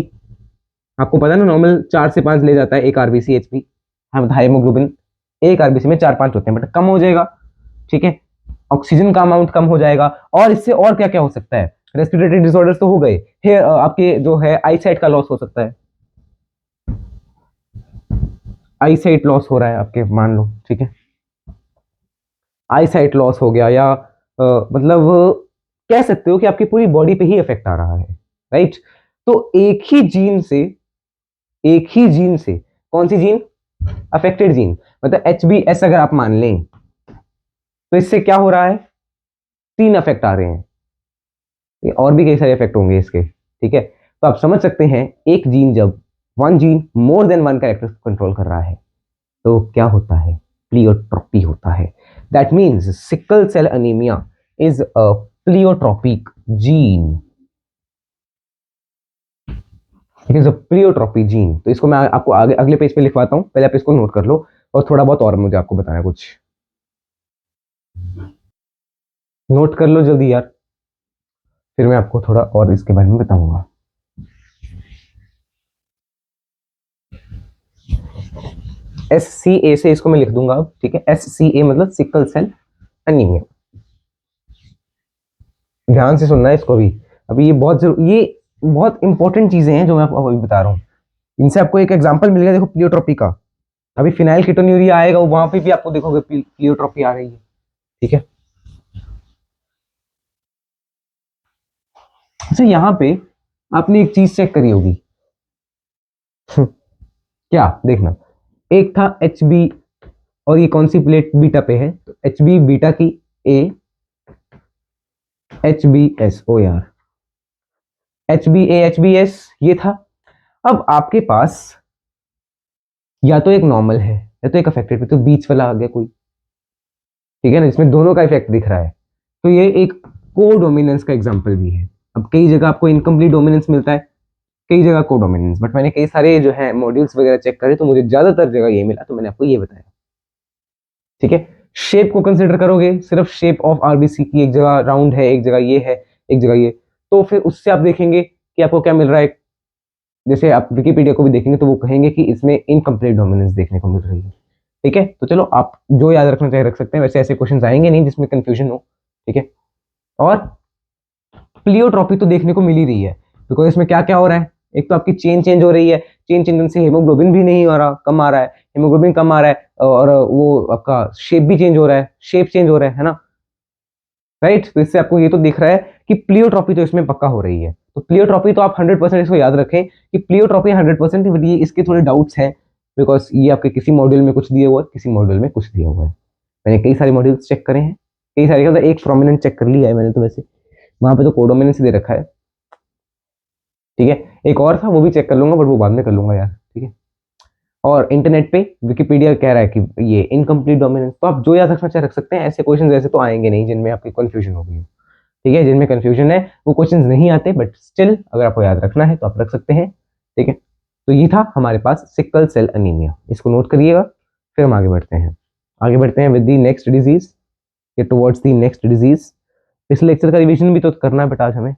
आपको पता है ना, नॉर्मल 4 से 5 ले जाता है एक आरबीसी एचबी, हम हाइमोग्लोबिन एक आरबीसी में 4-5 होते हैं, बट कम हो जाएगा, ठीक है, ऑक्सीजन का अमाउंट कम हो जाएगा। और इससे और क्या क्या हो सकता है, रेस्पिरेटरी डिसऑर्डर्स तो हो गए, आपके जो है आईसाइट का लॉस हो सकता है, आईसाइट लॉस हो रहा है आपके, मान लो, ठीक है, आईसाइट लॉस हो गया, या मतलब कह सकते हो कि आपकी पूरी बॉडी पे ही इफेक्ट आ रहा है, राइट। तो एक ही जीन से, कौन सी जीन, अफेक्टेड जीन, मतलब एचबीएस अगर आप मान लें, तो इससे क्या हो रहा है, 3 इफेक्ट आ रहे हैं, और भी कई सारे इफेक्ट होंगे इसके, ठीक है। तो आप समझ सकते हैं, एक जीन जब one gene more than one character control कर रहा है, तो क्या होता है, प्लियोट्रोपी होता है। That means sickle cell anaemia is a pleiotropic gene, it is a pleiotropy gene. तो इसको मैं आपको आगे अगले पेज पे लिखवाता हूं, पहले आप इसको नोट कर लो, और थोड़ा बहुत और मुझे आपको बताना है कुछ, नोट कर लो जल्दी यार, फिर मैं आपको थोड़ा और इसके बारे में बताऊंगा। SCA से इसको मैं लिख दूंगा अब, ठीक है, SCA मतलब सिकल सेल अनीमिया, ध्यान से सुनना है इसको भी, अभी ये बहुत इंपॉर्टेंट चीजें हैं जो मैं आपको अभी बता रहा हूँ, इनसे आपको एक एग्जांपल मिल गया, देखो प्लियोट्रोपी का, अभी फिनाइल कीटोन्यूरिया आएगा, वहां पे भी आपको देखोगे प्लियोट्रोपी आ रही है, ठीक है। अच्छा, यहाँ पे आपने एक चीज चेक करी होगी क्या, देखना, एक था एच बी, और ये कौन सी प्लेट बीटा पे है, तो एच बी बीटा की ए, एच बी एस, ओ यार, H B A H B S, ये था। अब आपके पास या तो एक नॉर्मल है, या तो एक अफेक्टेड है, तो बीच वाला आ गया कोई, ठीक है ना, इसमें दोनों का इफेक्ट दिख रहा है, तो ये एक कोडोमिनेंस का एग्जांपल भी है। अब कई जगह आपको इनकम्प्लीट डोमिनेंस मिलता है, कई जगह कोडोमिनेंस, बट मैंने कई सारे जो है मॉड्यूल्स वगैरह चेक करे, तो मुझे ज्यादातर जगह ये मिला, तो मैंने आपको ये बताया, ठीक है। शेप को कंसिडर करोगे, सिर्फ शेप ऑफ आरबीसी की, एक जगह राउंड है, एक जगह ये है, एक जगह ये, तो फिर उससे आप देखेंगे कि आपको क्या मिल रहा है, जैसे आप विकिपीडिया को भी देखेंगे तो वो कहेंगे कि इसमें इनकम्प्लीट डोमिनेंस देखने को मिल रही है, ठीक है। तो चलो, आप जो याद रखना चाहे रख सकते हैं, वैसे ऐसे क्वेश्चन आएंगे नहीं जिसमें कंफ्यूजन हो, ठीक है। और प्लियोट्रॉपी तो देखने को मिल ही रही है, बिकॉज इसमें क्या क्या हो रहा है, एक तो आपकी चेन चेंज हो रही है, चेंज चेंज से हेमोग्लोबिन भी नहीं आ रहा, कम आ रहा है, हेमोग्लोबिन कम आ रहा है, और वो आपका शेप भी चेंज हो रहा है, शेप चेंज हो रहा है ना, राइट। तो इससे आपको ये तो दिख रहा है कि प्लियोट्रॉपी तो इसमें पक्का हो रही है। तो प्लियोट्रॉपी तो आप 100% इसको याद रखें कि प्लियोट्रॉपी 100%, ये इसके थोड़े डाउट्स हैं बिकॉज ये आपके किसी मॉड्यूल में कुछ दिया हुआ है, किसी मॉड्यूल में कुछ दिया हुआ है। मैंने कई सारे मॉड्यूल्स चेक करे हैं, कई सारे, मतलब एक प्रोमिनेंट चेक कर लिया है मैंने तो, वैसे वहां पे तो कोडोमिनेंस दे रखा है, ठीक है। एक और था वो भी चेक कर लूंगा, बट वो बाद में कर लूंगा यार, ठीक है। और इंटरनेट पे विकिपीडिया कह रहा है कि ये इनकम्प्लीट डोमिनेंस, तो आप जो याद रखना चाहे रख सकते हैं। ऐसे क्वेश्चन ऐसे तो आएंगे नहीं जिनमें आपकी कंफ्यूजन होगी, ठीक है। जिनमें कंफ्यूजन है वो क्वेश्चंस नहीं आते, बट स्टिल अगर आपको याद रखना है तो आप रख सकते हैं, ठीक है। तो ये था हमारे पास सिकल सेल अनीमिया, इसको नोट करिएगा। फिर हम आगे बढ़ते हैं, with the next disease, towards the next disease. पिछले लेक्चर का रिवीजन भी तो करना है बेटा आज हमें।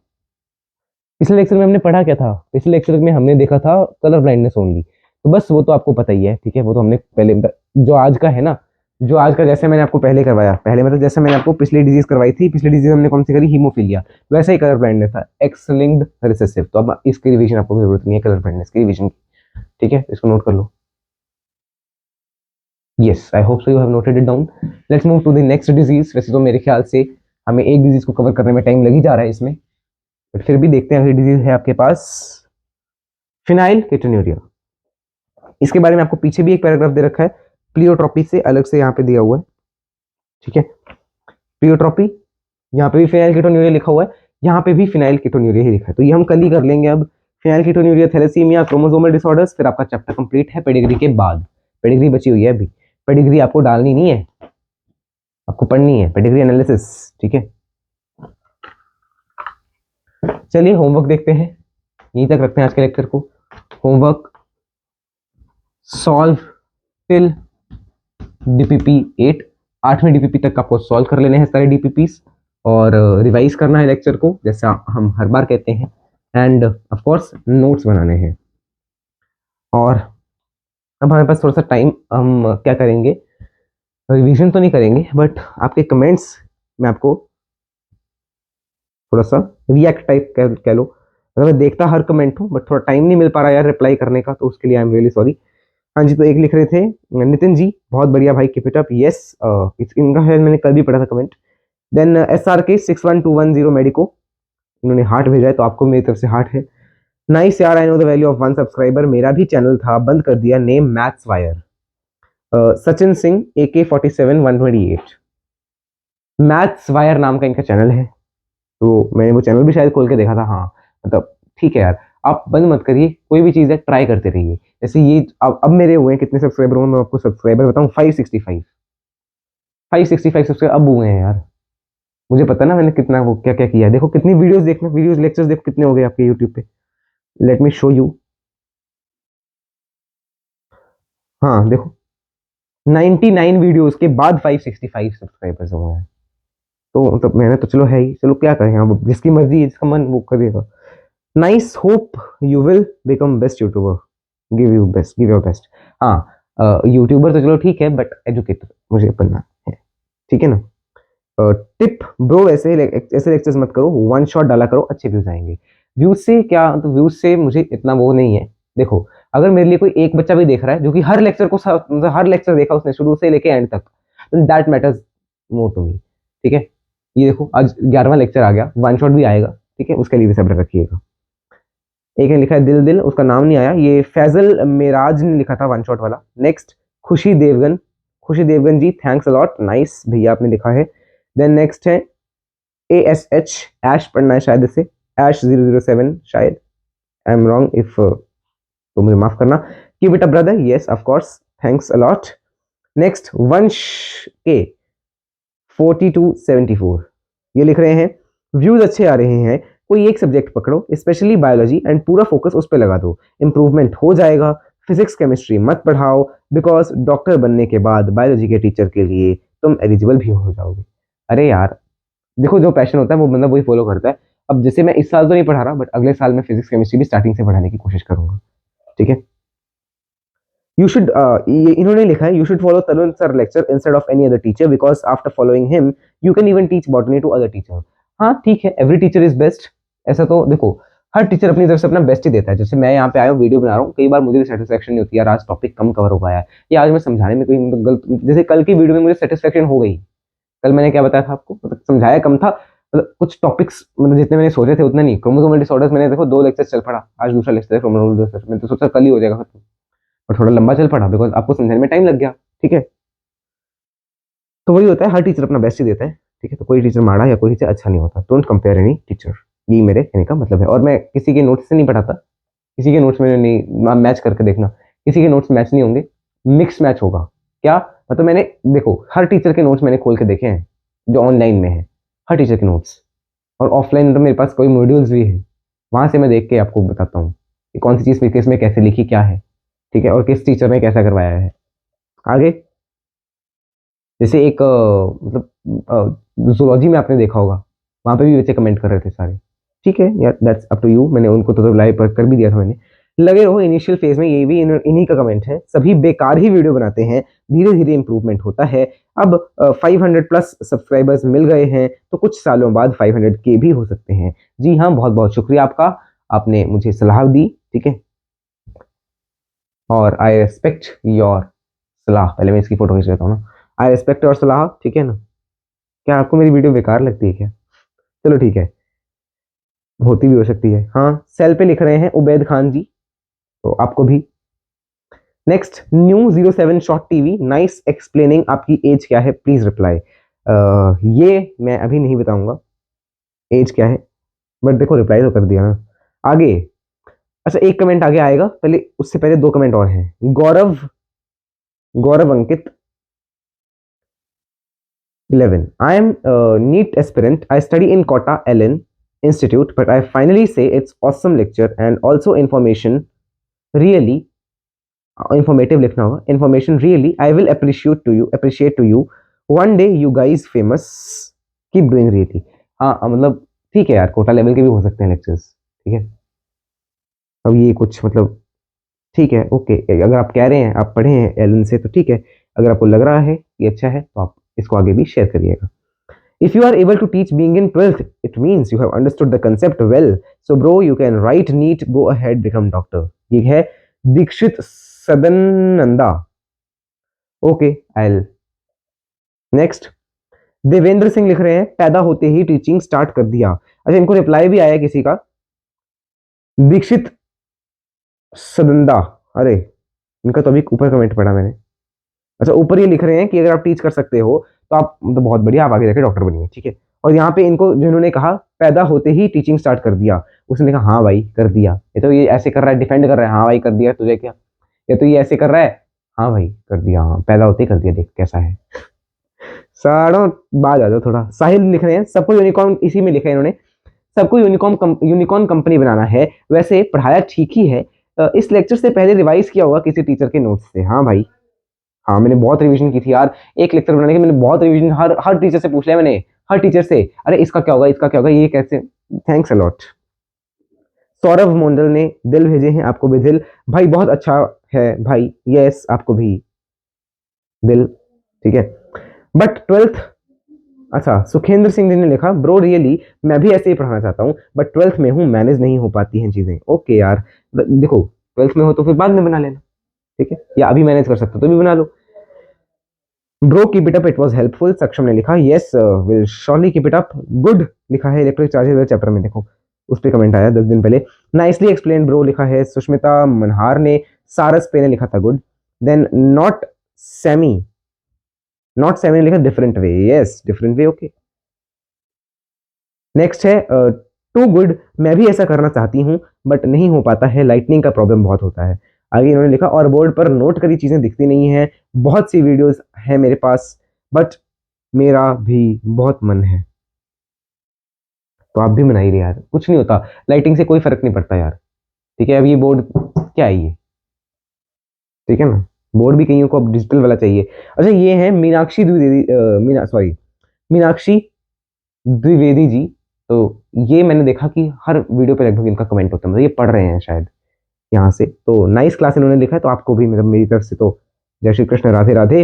पिछले लेक्चर में हमने पढ़ा क्या था? पिछले लेक्चर में हमने देखा था कलर ब्लाइंडनेस ओनली, तो बस वो तो आपको पता ही है, ठीक है। वो तो हमने पहले, जो आज का है ना, जो आज का जैसे मैंने आपको पहले करवाया, पहले मतलब जैसे मैंने आपको पिछली डिजीज करवाई थी, पिछली डिजीज हमने कौन सी करी, हीमोफीलिया, वैसे ही कलर ब्लाइंडनेस था, एक्स लिंक्ड रिसेसिव। तो अब इसकी रिवीजन आपको जरूरत नहीं है, कलर ब्लाइंडनेस की रिवीजन की, ठीक है। इसको नोट कर लो। Yes, I hope so you have noted it down. Let's move to the next disease. वैसे तो मेरे ख्याल से हमें एक डिजीज को कवर करने में टाइम लग ही जा रहा है इसमें, बट फिर भी देखते हैं। अगली डिजीज है आपके पास फिनाइल कीटोन्यूरिया। इसके बारे में आपको पीछे भी एक पैराग्राफ दे रखा है, प्लियोट्रॉपी से अलग से यहाँ पे दिया हुआ है, ठीक है। प्लियोट्रॉपी, यहाँ पे भी फिनाइल कीटोन्यूरिया लिखा हुआ है, यहाँ पे भी फिनाइल कीटोन्यूरिया ही लिखा है, तो ये हम कल ही कर लेंगे। अब phenylketonuria, thalassaemia, chromosomal disorders, फिर आपका चैप्टर कंप्लीट है पेडिग्री के बाद। पेडिग्री बची हुई है अभी, पेडिग्री आपको डालनी नहीं है, आपको पढ़नी है पेडिग्री एनालिसिस, ठीक है। चलिए होमवर्क देखते हैं, यहीं तक रखते हैं आज के लेक्चर को। होमवर्क, सॉल्व टिल डीपीपी 8, 8वें डीपीपी तक आपको सॉल्व कर लेने हैं सारे डीपीपीस, और रिवाइज करना है लेक्चर को जैसा हम हर बार कहते हैं, एंड ऑफ कोर्स नोट्स बनाने हैं। और अब हमारे पास थोड़ा सा टाइम, हम क्या करेंगे, रिवीजन तो नहीं करेंगे, बट आपके कमेंट्स मैं आपको थोड़ा सा रिएक्ट टाइप कह लो। अगर मैं देखता हर कमेंट हूँ, बट थोड़ा टाइम नहीं मिल पा रहा यार रिप्लाई करने का, तो उसके लिए आई एम रियली सॉरी। हाँ जी, तो एक लिख रहे थे नितिन जी, बहुत बढ़िया भाई, कीप इट अप। यस, इनका है, मैंने कल भी पढ़ा था कमेंट। देन SRK 61210 मेडिको, इन्होंने हार्ट भेजा है, तो आपको मेरी तरफ से हार्ट है। नाइस यार, I know the value of 1 subscriber, मेरा भी चैनल था, बंद कर दिया, name maths wire. Sachin Singh AK47 128, maths wire नाम का इनका चैनल है, तो मैंने वो चैनल भी शायद खोल के देखा था। हाँ मतलब ठीक है यार, आप बंद मत करिए, कोई भी चीज़ है ट्राई करते रहिए। जैसे ये अब मेरे हुए हैं कितने सब्सक्राइबर हुए, मैं आपको सब्सक्राइबर बताऊं, 565 सब्सक्राइबर अब हुए हैं यार। मुझे पता ना मैंने कितना वो क्या क्या किया है। देखो कितनी वीडियोस देखना, वीडियोस लेक्चर्स देखो कितने हो गए आपके यूट्यूब पे। Let me show you. हाँ देखो, 99 वीडियोस के बाद 565 सब्सक्राइबर्स हुए हैं, तो मतलब मेहनत तो चलो है ही, चलो क्या करें, अब जिसकी मर्जी जिसका मन वो करेगा। Nice, hope you will become best YouTuber, give your best. हाँ, यूट्यूबर तो चलो ठीक है, बट एजुकेटर मुझे बनना है, ठीक है ना। टिप ब्रो, ऐसे लेक्चर्स मत करो, वन शॉट डाला करो, अच्छे व्यूज आएंगे। व्यूज से क्या, तो व्यूज से मुझे इतना वो नहीं है। देखो अगर मेरे लिए कोई एक बच्चा भी देख रहा है जो कि हर लेक्चर को, मतलब हर लेक्चर देखा उसने शुरू से लेके एंड तक, तो that matters more to me, ठीक है। ये देखो आज 11वां लेक्चर आ गया, वन शॉट भी आएगा, ठीक है, उसके लिए भी सब्र रखिएगा। एक ने लिखा है दिल दिल, उसका नाम नहीं आया, ये फैजल मेराज ने लिखा था वन शॉट वाला। नेक्स्ट खुशी देवगन जी, थैंक्स अलॉट, नाइस भैया आपने लिखा है। देन नेक्स्ट है ASH, ऐश पढ़ना है शायद इसे, ऐश 007 शायद, आई एम रॉन्ग इफ, तो मुझे माफ करना। Keep it up brother, yes of course, thanks a lot. Next वंश के 4274, ये लिख रहे हैं व्यूज अच्छे आ रहे हैं, कोई एक सब्जेक्ट पकड़ो, स्पेशली बायोलॉजी, एंड पूरा फोकस उस पर लगा दो, इंप्रूवमेंट हो जाएगा। फिजिक्स केमिस्ट्री मत पढ़ाओ, बिकॉज डॉक्टर बनने के बाद बायोलॉजी के टीचर के लिए तुम एलिजिबल भी हो जाओगे। अरे यार देखो, जो पैशन होता है वो बंदा वही फॉलो करता है। अब जैसे मैं इस साल तो नहीं पढ़ा रहा, बट अगले साल मैं फिजिक्स केमिस्ट्री भी स्टार्टिंग से पढ़ाने की कोशिश करूंगा, ठीक है। यू शुड, इन्होंने लिखा है, you should follow Tarun sir lecture instead of any other teacher, because after following him you can even teach botany to other teacher. हाँ ठीक है, एवरी टीचर इज बेस्ट, ऐसा तो देखो हर टीचर अपनी तरफ से अपना बेस्ट ही देता है। जैसे मैं यहाँ पे आया हूँ, वीडियो बना रहा हूँ, कई बार मुझे भी सेटिस्फेक्शन नहीं होती यार, आज टॉपिक कम कवर हो पाया है, या आज मैं समझाने में कोई मतलब गलत, जैसे कल की वीडियो में मुझे सेटिस्फेक्शन हो गई। कल मैंने क्या बताया था आपको, मतलब समझाया कम था, मतलब कुछ टॉपिक्स मतलब जितने मैंने सोचे थे उतने नहीं। क्रोमोसोमल डिसऑर्डर्स मैंने देखो 2 लेक्चर चल पड़ा, आज दूसरा लेक्चर है क्रोमोसोमल डिसऑर्डर, मैंने तो सोचा कल ही हो जाएगा खत्म, पर थोड़ा लंबा चल पड़ा बिकॉज आपको समझाने में टाइम लग गया। ठीक है, तो वही होता है, हर टीचर अपना बेस्ट ही देता है। ठीक है, तो कोई टीचर माड़ा या कोई टीचर अच्छा नहीं होता। डोंट कंपेयर एनी टीचर, यही मेरे कहने का मतलब है। और मैं किसी के नोट्स से नहीं पढ़ाता, किसी के नोट्स में नहीं मैच करके देखना, किसी के नोट्स मैच नहीं होंगे, मिक्स मैच होगा। क्या मतलब, मैंने देखो हर टीचर के नोट्स मैंने खोल के देखे हैं जो ऑनलाइन में है, हर टीचर के नोट्स, और ऑफलाइन तो मेरे पास कोई मॉड्यूल्स भी है, वहां से मैं देख के आपको बताता हूँ कि कौन सी चीज़ किस में कैसे लिखी क्या है। ठीक है, और किस टीचर ने कैसा करवाया है। आगे जैसे एक मतलब जूलॉजी में आपने देखा होगा, वहां पे भी बच्चे कमेंट कर रहे थे सारे। ठीक है यार, दैट्स अप टू यू, मैंने उनको तो लाइव पर कर भी दिया था मैंने। लगे रहो इनिशियल फेज में, ये भी इन्हीं का कमेंट है, सभी बेकार ही वीडियो बनाते हैं, धीरे धीरे इंप्रूवमेंट होता है। अब 500 प्लस सब्सक्राइबर्स मिल गए हैं, तो कुछ सालों बाद 500 के भी हो सकते हैं। जी हाँ, बहुत बहुत शुक्रिया आपका, आपने मुझे सलाह दी। ठीक है, और आई रेस्पेक्ट योर सलाह। पहले मैं इसकी फोटो खींच लेता हूँ ना। आई रेस्पेक्ट योर सलाह, ठीक है ना। क्या आपको मेरी वीडियो बेकार लगती है क्या? चलो ठीक है, होती भी हो सकती है। हाँ, सेल पे लिख रहे हैं उबैद खान जी, तो आपको भी। Next, new 07 short TV nice explaining, आपकी एज क्या है प्लीज रिप्लाई। ये मैं अभी नहीं बताऊंगा एज क्या है, बट देखो रिप्लाई तो कर दिया ना। आगे, अच्छा एक कमेंट आगे आएगा, पहले उससे पहले 2 कमेंट और हैं। गौरव, गौरव अंकित 11, I am a NEET aspirant. I study in Kota Ellen Institute, but I finally say it's awesome lecture and also information really informative लिखना होगा, information really I will appreciate to you one day you guys famous, keep doing really। हाँ मतलब ठीक है यार, Kota level के भी हो सकते हैं लेक्चर्स। ठीक है, अब ये कुछ मतलब ठीक है, ओके, अगर आप कह रहे हैं आप पढ़े हैं एलन से तो ठीक है, अगर आपको लग रहा है कि अच्छा है तो आप इसको आगे भी शेयर करिएगा। If you are able to teach being in 12th, it means you have understood the concept well. So bro, you can write NEET, go ahead, become doctor। ये है Dikshit Sadananda. Okay, I'll next. Devendra Singh लिख रहे हैं पैदा होते ही teaching start कर दिया। अच्छा, इनको रिप्लाई भी आया किसी का, दीक्षित सदनंदा। अरे इनका तो अभी ऊपर कमेंट पढ़ा मैंने। अच्छा, ऊपर ये लिख रहे हैं कि अगर आप टीच कर सकते हो तो आप मतलब बहुत बढ़िया, आप आगे जाके डॉक्टर बनिए। ठीक है, और यहाँ पे इनको जिन्होंने कहा पैदा होते ही टीचिंग स्टार्ट कर दिया, उसने कहा हाँ भाई कर दिया। ये तो ये ऐसे कर रहा है, डिफेंड कर रहा है, हाँ भाई कर दिया तुझे क्या। ये तो ये ऐसे कर रहा है, हाँ भाई कर दिया, हाँ पैदा होते ही कर दिया, देख कैसा है। साड़ों बाज आ जाओ थोड़ा। साहिल लिख रहे हैं सबको यूनिकॉर्न, इसी में लिखा है इन्होंने, सबको यूनिकॉर्न कंपनी बनाना है, वैसे पढ़ाया ठीक ही है। इस लेक्चर से पहले रिवाइज किया होगा किसी टीचर के नोट्स से। हाँ भाई, हाँ मैंने बहुत रिवीजन की थी यार, एक लेक्चर बनाने के मैंने बहुत रिवीजन हर हर टीचर से पूछ लिया मैंने, हर टीचर से, अरे इसका क्या होगा, इसका क्या होगा, ये कैसे। Thanks a lot. सौरभ मंडल ने दिल भेजे हैं, आपको भी दिल भाई, बहुत अच्छा है भाई, यस आपको भी दिल। ठीक है, बट 12th, अच्छा सुखेंद्र सिंह जी ने लिखा ब्रो रियली मैं भी ऐसे ही पढ़ाना चाहता हूँ, बट 12th में हूँ, मैनेज नहीं हो पाती हैं चीजें। ओके यार, देखो 12th में हो तो फिर बाद में बना लेना। ठीक है, या अभी मैनेज कर सकते हो तो भी बना लो। Bro keep it up, it was helpful. Saksham ने लिखा yes will surely keep it up, good लिखा है इलेक्ट्रिक चार्जेस वाले चैप्टर में, देखो उस पर कमेंट आया 10 दिन पहले। नाइसली एक्सप्लेन ब्रो लिखा है सुष्मिता मनहार ने। सारस पे ने लिखा था good. Then Sammy not Sammy ने लिखा different way, yes different way, okay. Next है टू गुड, मैं भी ऐसा करना चाहती हूँ बट नहीं हो पाता है, लाइटनिंग का प्रॉब्लम बहुत होता है। आगे इन्होंने लिखा और बोर्ड पर नोट करी चीजें दिखती नहीं है, बहुत सी वीडियोस है मेरे पास, बट मेरा भी बहुत मन है। तो आप भी बनाइए यार, कुछ नहीं होता, लाइटिंग से कोई फर्क नहीं पड़ता यार। ठीक है, अब ये बोर्ड क्या है ये, ठीक है ना, बोर्ड भी कईयों को अब डिजिटल वाला चाहिए। अच्छा, ये है मीनाक्षी द्विवेदी, मीनाक्षी द्विवेदी जी। तो ये मैंने देखा कि हर वीडियो पे लगभग इनका कमेंट होता है, मतलब ये पढ़ रहे हैं शायद यहाँ से, तो नाइस क्लास इन्होंने लिखा है, तो आपको भी मतलब मेरी तरफ से तो जय श्री कृष्ण, राधे राधे,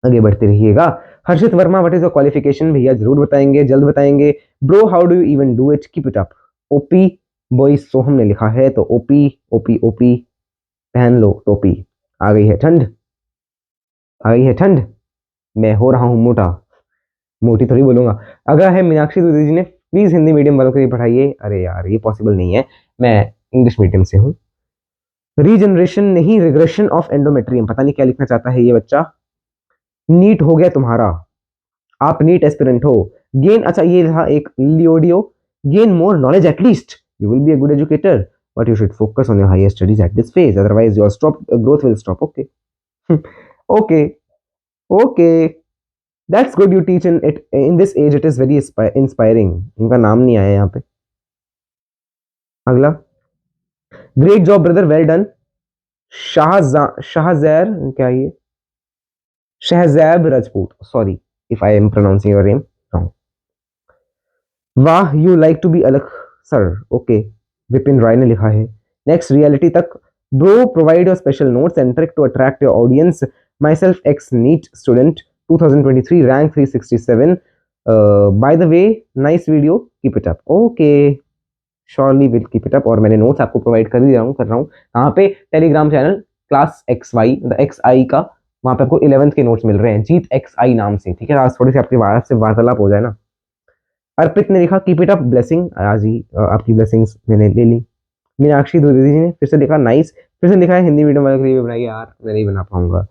आगे बढ़ते रहिएगा। Harshit Verma, what is your qualification, भैया जरूर बताएंगे, जल्द बताएंगे। Bro how do you even do it, keep it up. OP boys so हमने लिखा है तो ओपी ओपी ओपी, पहन लो टोपी। आ गई है ठंड, आ गई है ठंड, मैं हो रहा हूँ मोटा, मोटी थोड़ी बोलूंगा। अगर है मीनाक्षी द्विवेदी जी ने प्लीज हिंदी मीडियम वालों के लिए पढ़ाइए। अरे यार ये पॉसिबल नहीं है, मैं इंग्लिश मीडियम से हूँ। रीजनरेशन नहीं, रिग्रेशन ऑफ एंडोमेट्रियम, पता नहीं क्या लिखना चाहता है ये बच्चा। नीट हो गया तुम्हारा, आप नीट एस्पिरेंट हो। गेन, अच्छा ये था एक लियोडियो, gain more knowledge at least, you will be a good educator, but you should focus on your higher studies at this phase, otherwise your stop growth will stop. Okay okay okay, that's good, you teach in it in this age, it is very inspiring. इनका नाम नहीं आया यहाँ पे। अगला, great job brother, well done. Shahzair, क्या ये, Shahzeb Rajput, sorry if I am pronouncing your name wrong. वाह यू लाइक टू बी अलग सर, ओके, विपिन राय ने लिखा है। नेक्स्ट, रियलिटी तक, bro provide your special notes and trick to attract your audience, myself ex NEET student 2023 rank 367, by the way nice video, keep it up. Okay, surely will keep it up, और मैंने notes आपको provide कर ही रहा हूँ, कर रहा हूँ। कहाँ पे, Telegram channel class X Y, X I का, वहाँ पे आपको 11th के नोट्स मिल रहे हैं, जीत एक्स आई नाम से, ठीक है। आज थोड़ी सी आपकी से वार्तालाप हो जाए ना। अर्पित ने लिखा कीप इट अप, ब्लेसिंग, आज ही आपकी ब्लेसिंग्स मैंने ले ली। मीनाक्षी द्विवेदी जी ने फिर से लिखा नाइस, फिर से लिखा है हिंदी मीडियम वाले के लिए भी बनाइए यार, मैं नहीं बना पाऊंगा।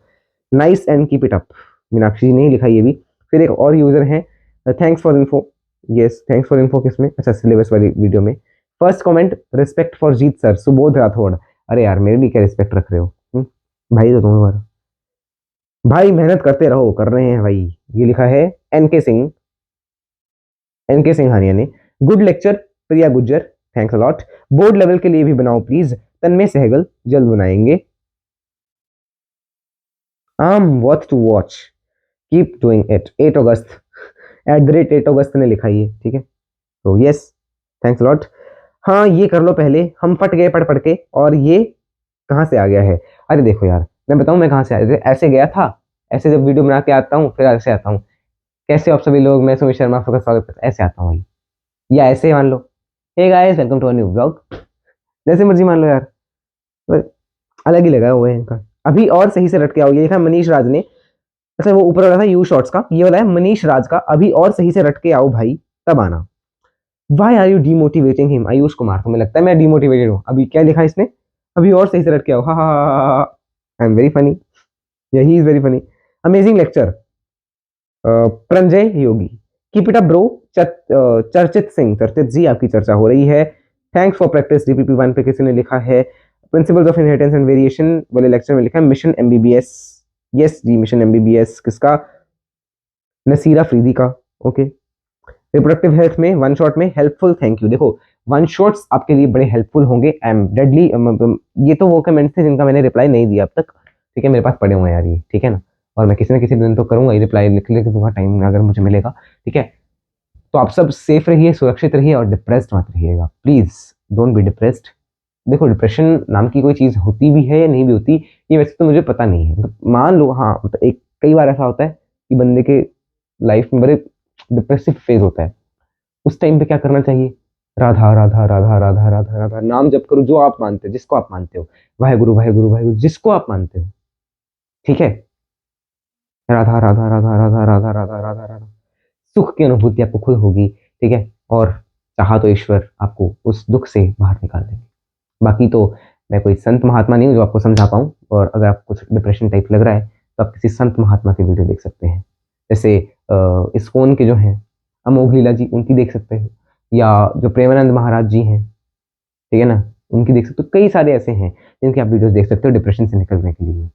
Nice and keep it up, Meenakshi ji ने ही लिखा ये भी। फिर एक और यूजर है, thanks for info, yes thanks for info, किसमें, अच्छा सिलेबस वाली वीडियो में। First comment, respect for Jeet sir, Subodh Rathore, अरे यार मेरे लिए क्या रिस्पेक्ट रख रहे हो, भाई तो तुम्हारा भाई, मेहनत करते रहो, कर रहे हैं भाई। ये लिखा है एनके सिंह, एनके सिंघानिया ने। Good lecture Priya Gujjar, thanks a lot. Board level के लिए भी बनाओ प्लीज, तन्मय सहगल, जल्द बनाएंगे। What to watch, keep doing it, 8 अगस्त @8 अगस्त ने लिखा ये, ठीक है। तो यस, थैंक्स अलॉट। हाँ ये कर लो पहले, हम फट गए पढ़ पढ़ के, और ये कहाँ से आ गया है। अरे देखो यार, मैं बताऊं मैं कहाँ से आया, ऐसे गया था, ऐसे जब वीडियो बना के आता हूँ फिर ऐसे आता हूँ, कैसे हो आप सभी लोग, मैं सुमित शर्मा, आपका स्वागत करता हूं, ऐसे आता हूँ भाई, या ऐसे मान लो, hey guys welcome to a new blog, जैसे मर्जी मान लो यार, तो अलग ही लगा हुआ है इनका। अभी और सही से रट के आओ, ये लिखा है मनीष राज ने, अच्छा वो ऊपर वाला था यू शॉर्ट्स का, ये वाला है मनीष राज का, अभी और सही से रट के आओ भाई, तब आना। Why are you demotivating him, Ayush Kumar, तुम्हें लगता है मैं डीमोटिवेटेड हूँ, अभी क्या लिखा इसने, अभी और सही से रट के आओ, हा हा, I am very funny, he is very funny, amazing lecture, Pranjay Yogi, keep it up bro. Charchit Singh, चर्चित जी आपकी चर्चा हो रही है, थैंक्स फॉर प्रैक्टिस DPP 1 पे किसी ने लिखा है। Principles of inheritance and variation वाले लेक्चर में लिखा है मिशन MBBS, यस जी मिशन MBBS, किसका, नसीरा फ्रीदी का, ओके। रिप्रोडक्टिव हेल्थ में वन शॉट में हेल्पफुल, थैंक यू। देखो वन शॉट्स आपके लिए बड़े हेल्पफुल होंगे, आई एम डेडली, ये तो वो कमेंट्स थे जिनका मैंने रिप्लाई नहीं दिया अब तक, ठीक है, मेरे पास पड़े हुए हैं यार ये, ठीक है ना, और मैं किसी न किसी दिन तो करूंगा ही, रिप्लाई लिख लिख दूंगा टाइम में अगर मुझे मिलेगा, ठीक है। तो आप सब सेफ रहिए, सुरक्षित रहिए, और डिप्रेस्ड मत रहिएगा प्लीज, डोंट बी डिप्रेस्ड। देखो डिप्रेशन नाम की कोई चीज होती भी है या नहीं भी होती, ये वैसे तो मुझे पता नहीं है, मतलब मान लो हाँ, मतलब एक कई बार ऐसा होता है कि बंदे के लाइफ में बड़े डिप्रेसिव फेज होता है, उस टाइम पे क्या करना चाहिए, राधा राधा राधा राधा राधा राधा नाम जप करो, जो आप मानते हो, जिसको आप मानते हो, वाहेगुरु वाहेगुरु वाहेगुरु, जिसको आप मानते हो, ठीक है, राधा राधा राधा राधा राधा राधा राधा राधा, सुख की अनुभूति आपको खुद होगी, ठीक है, और चाहा तो ईश्वर आपको उस दुख से बाहर निकाल देंगे। बाकी तो मैं कोई संत महात्मा नहीं हूँ जो आपको समझा पाऊँ, और अगर आपको कुछ डिप्रेशन टाइप लग रहा है तो आप किसी संत महात्मा की वीडियो देख सकते हैं, जैसे इस्कॉन के जो हैं अमोघ लीला जी, उनकी देख सकते हैं, या जो प्रेमानंद महाराज जी हैं, ठीक है ना, उनकी देख सकते हो, कई सारे ऐसे हैं जिनकी आप वीडियोस देख सकते हो डिप्रेशन से निकलने के लिए,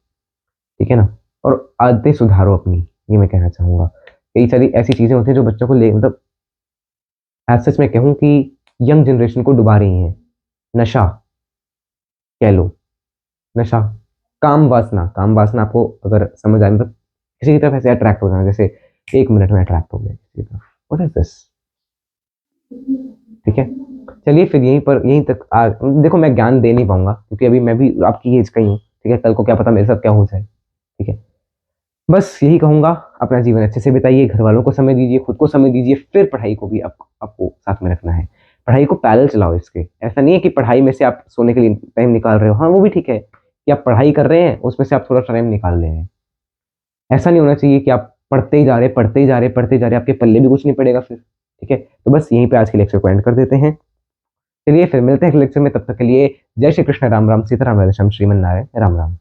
ठीक है ना। और आदतें सुधारो अपनी, ये मैं कहना चाहूँगा। कई सारी ऐसी चीज़ें होती हैं जो बच्चों को ले, मतलब एज सच मैं कहूँ कि यंग जनरेशन को डुबा रही हैं। नशा कह लो, नशा, काम वासना आपको अगर समझ आए, मतलब किसी की तरफ ऐसे अट्रैक्ट हो जाना, जैसे 1 मिनट में अट्रैक्ट हो गए किसी की तरफ, व्हाट इज दिस, ठीक है। चलिए फिर यहीं तक देखो मैं ज्ञान दे नहीं पाऊंगा क्योंकि अभी मैं भी आपकी एज का ही हूँ, ठीक है, कल को क्या पता मेरे साथ क्या हो जाए, ठीक है। बस यही कहूंगा, अपना जीवन अच्छे से बिताइए, घर वालों को समय दीजिए, खुद को समय दीजिए, फिर पढ़ाई को भी आपको साथ में रखना है। पढ़ाई को पैरेलल चलाओ इसके। ऐसा नहीं है कि पढ़ाई में से आप सोने के लिए टाइम निकाल रहे हो, हाँ वो भी ठीक है कि आप पढ़ाई कर रहे हैं उसमें से आप थोड़ा टाइम निकाल रहे हैं। ऐसा नहीं होना चाहिए कि आप पढ़ते ही जा रहे पढ़ते ही जा रहे पढ़ते ही जा रहे, आपके पल्ले भी कुछ नहीं पड़ेगा फिर। ठीक है, तो बस यहीं पे आज के लेक्चर को एंड कर देते हैं। चलिए फिर मिलते हैं लेक्चर में, तब तक के लिए जय श्री कृष्ण, राम राम, सीताराम, राधेश्याम, श्रीमन नारायण, राम राम।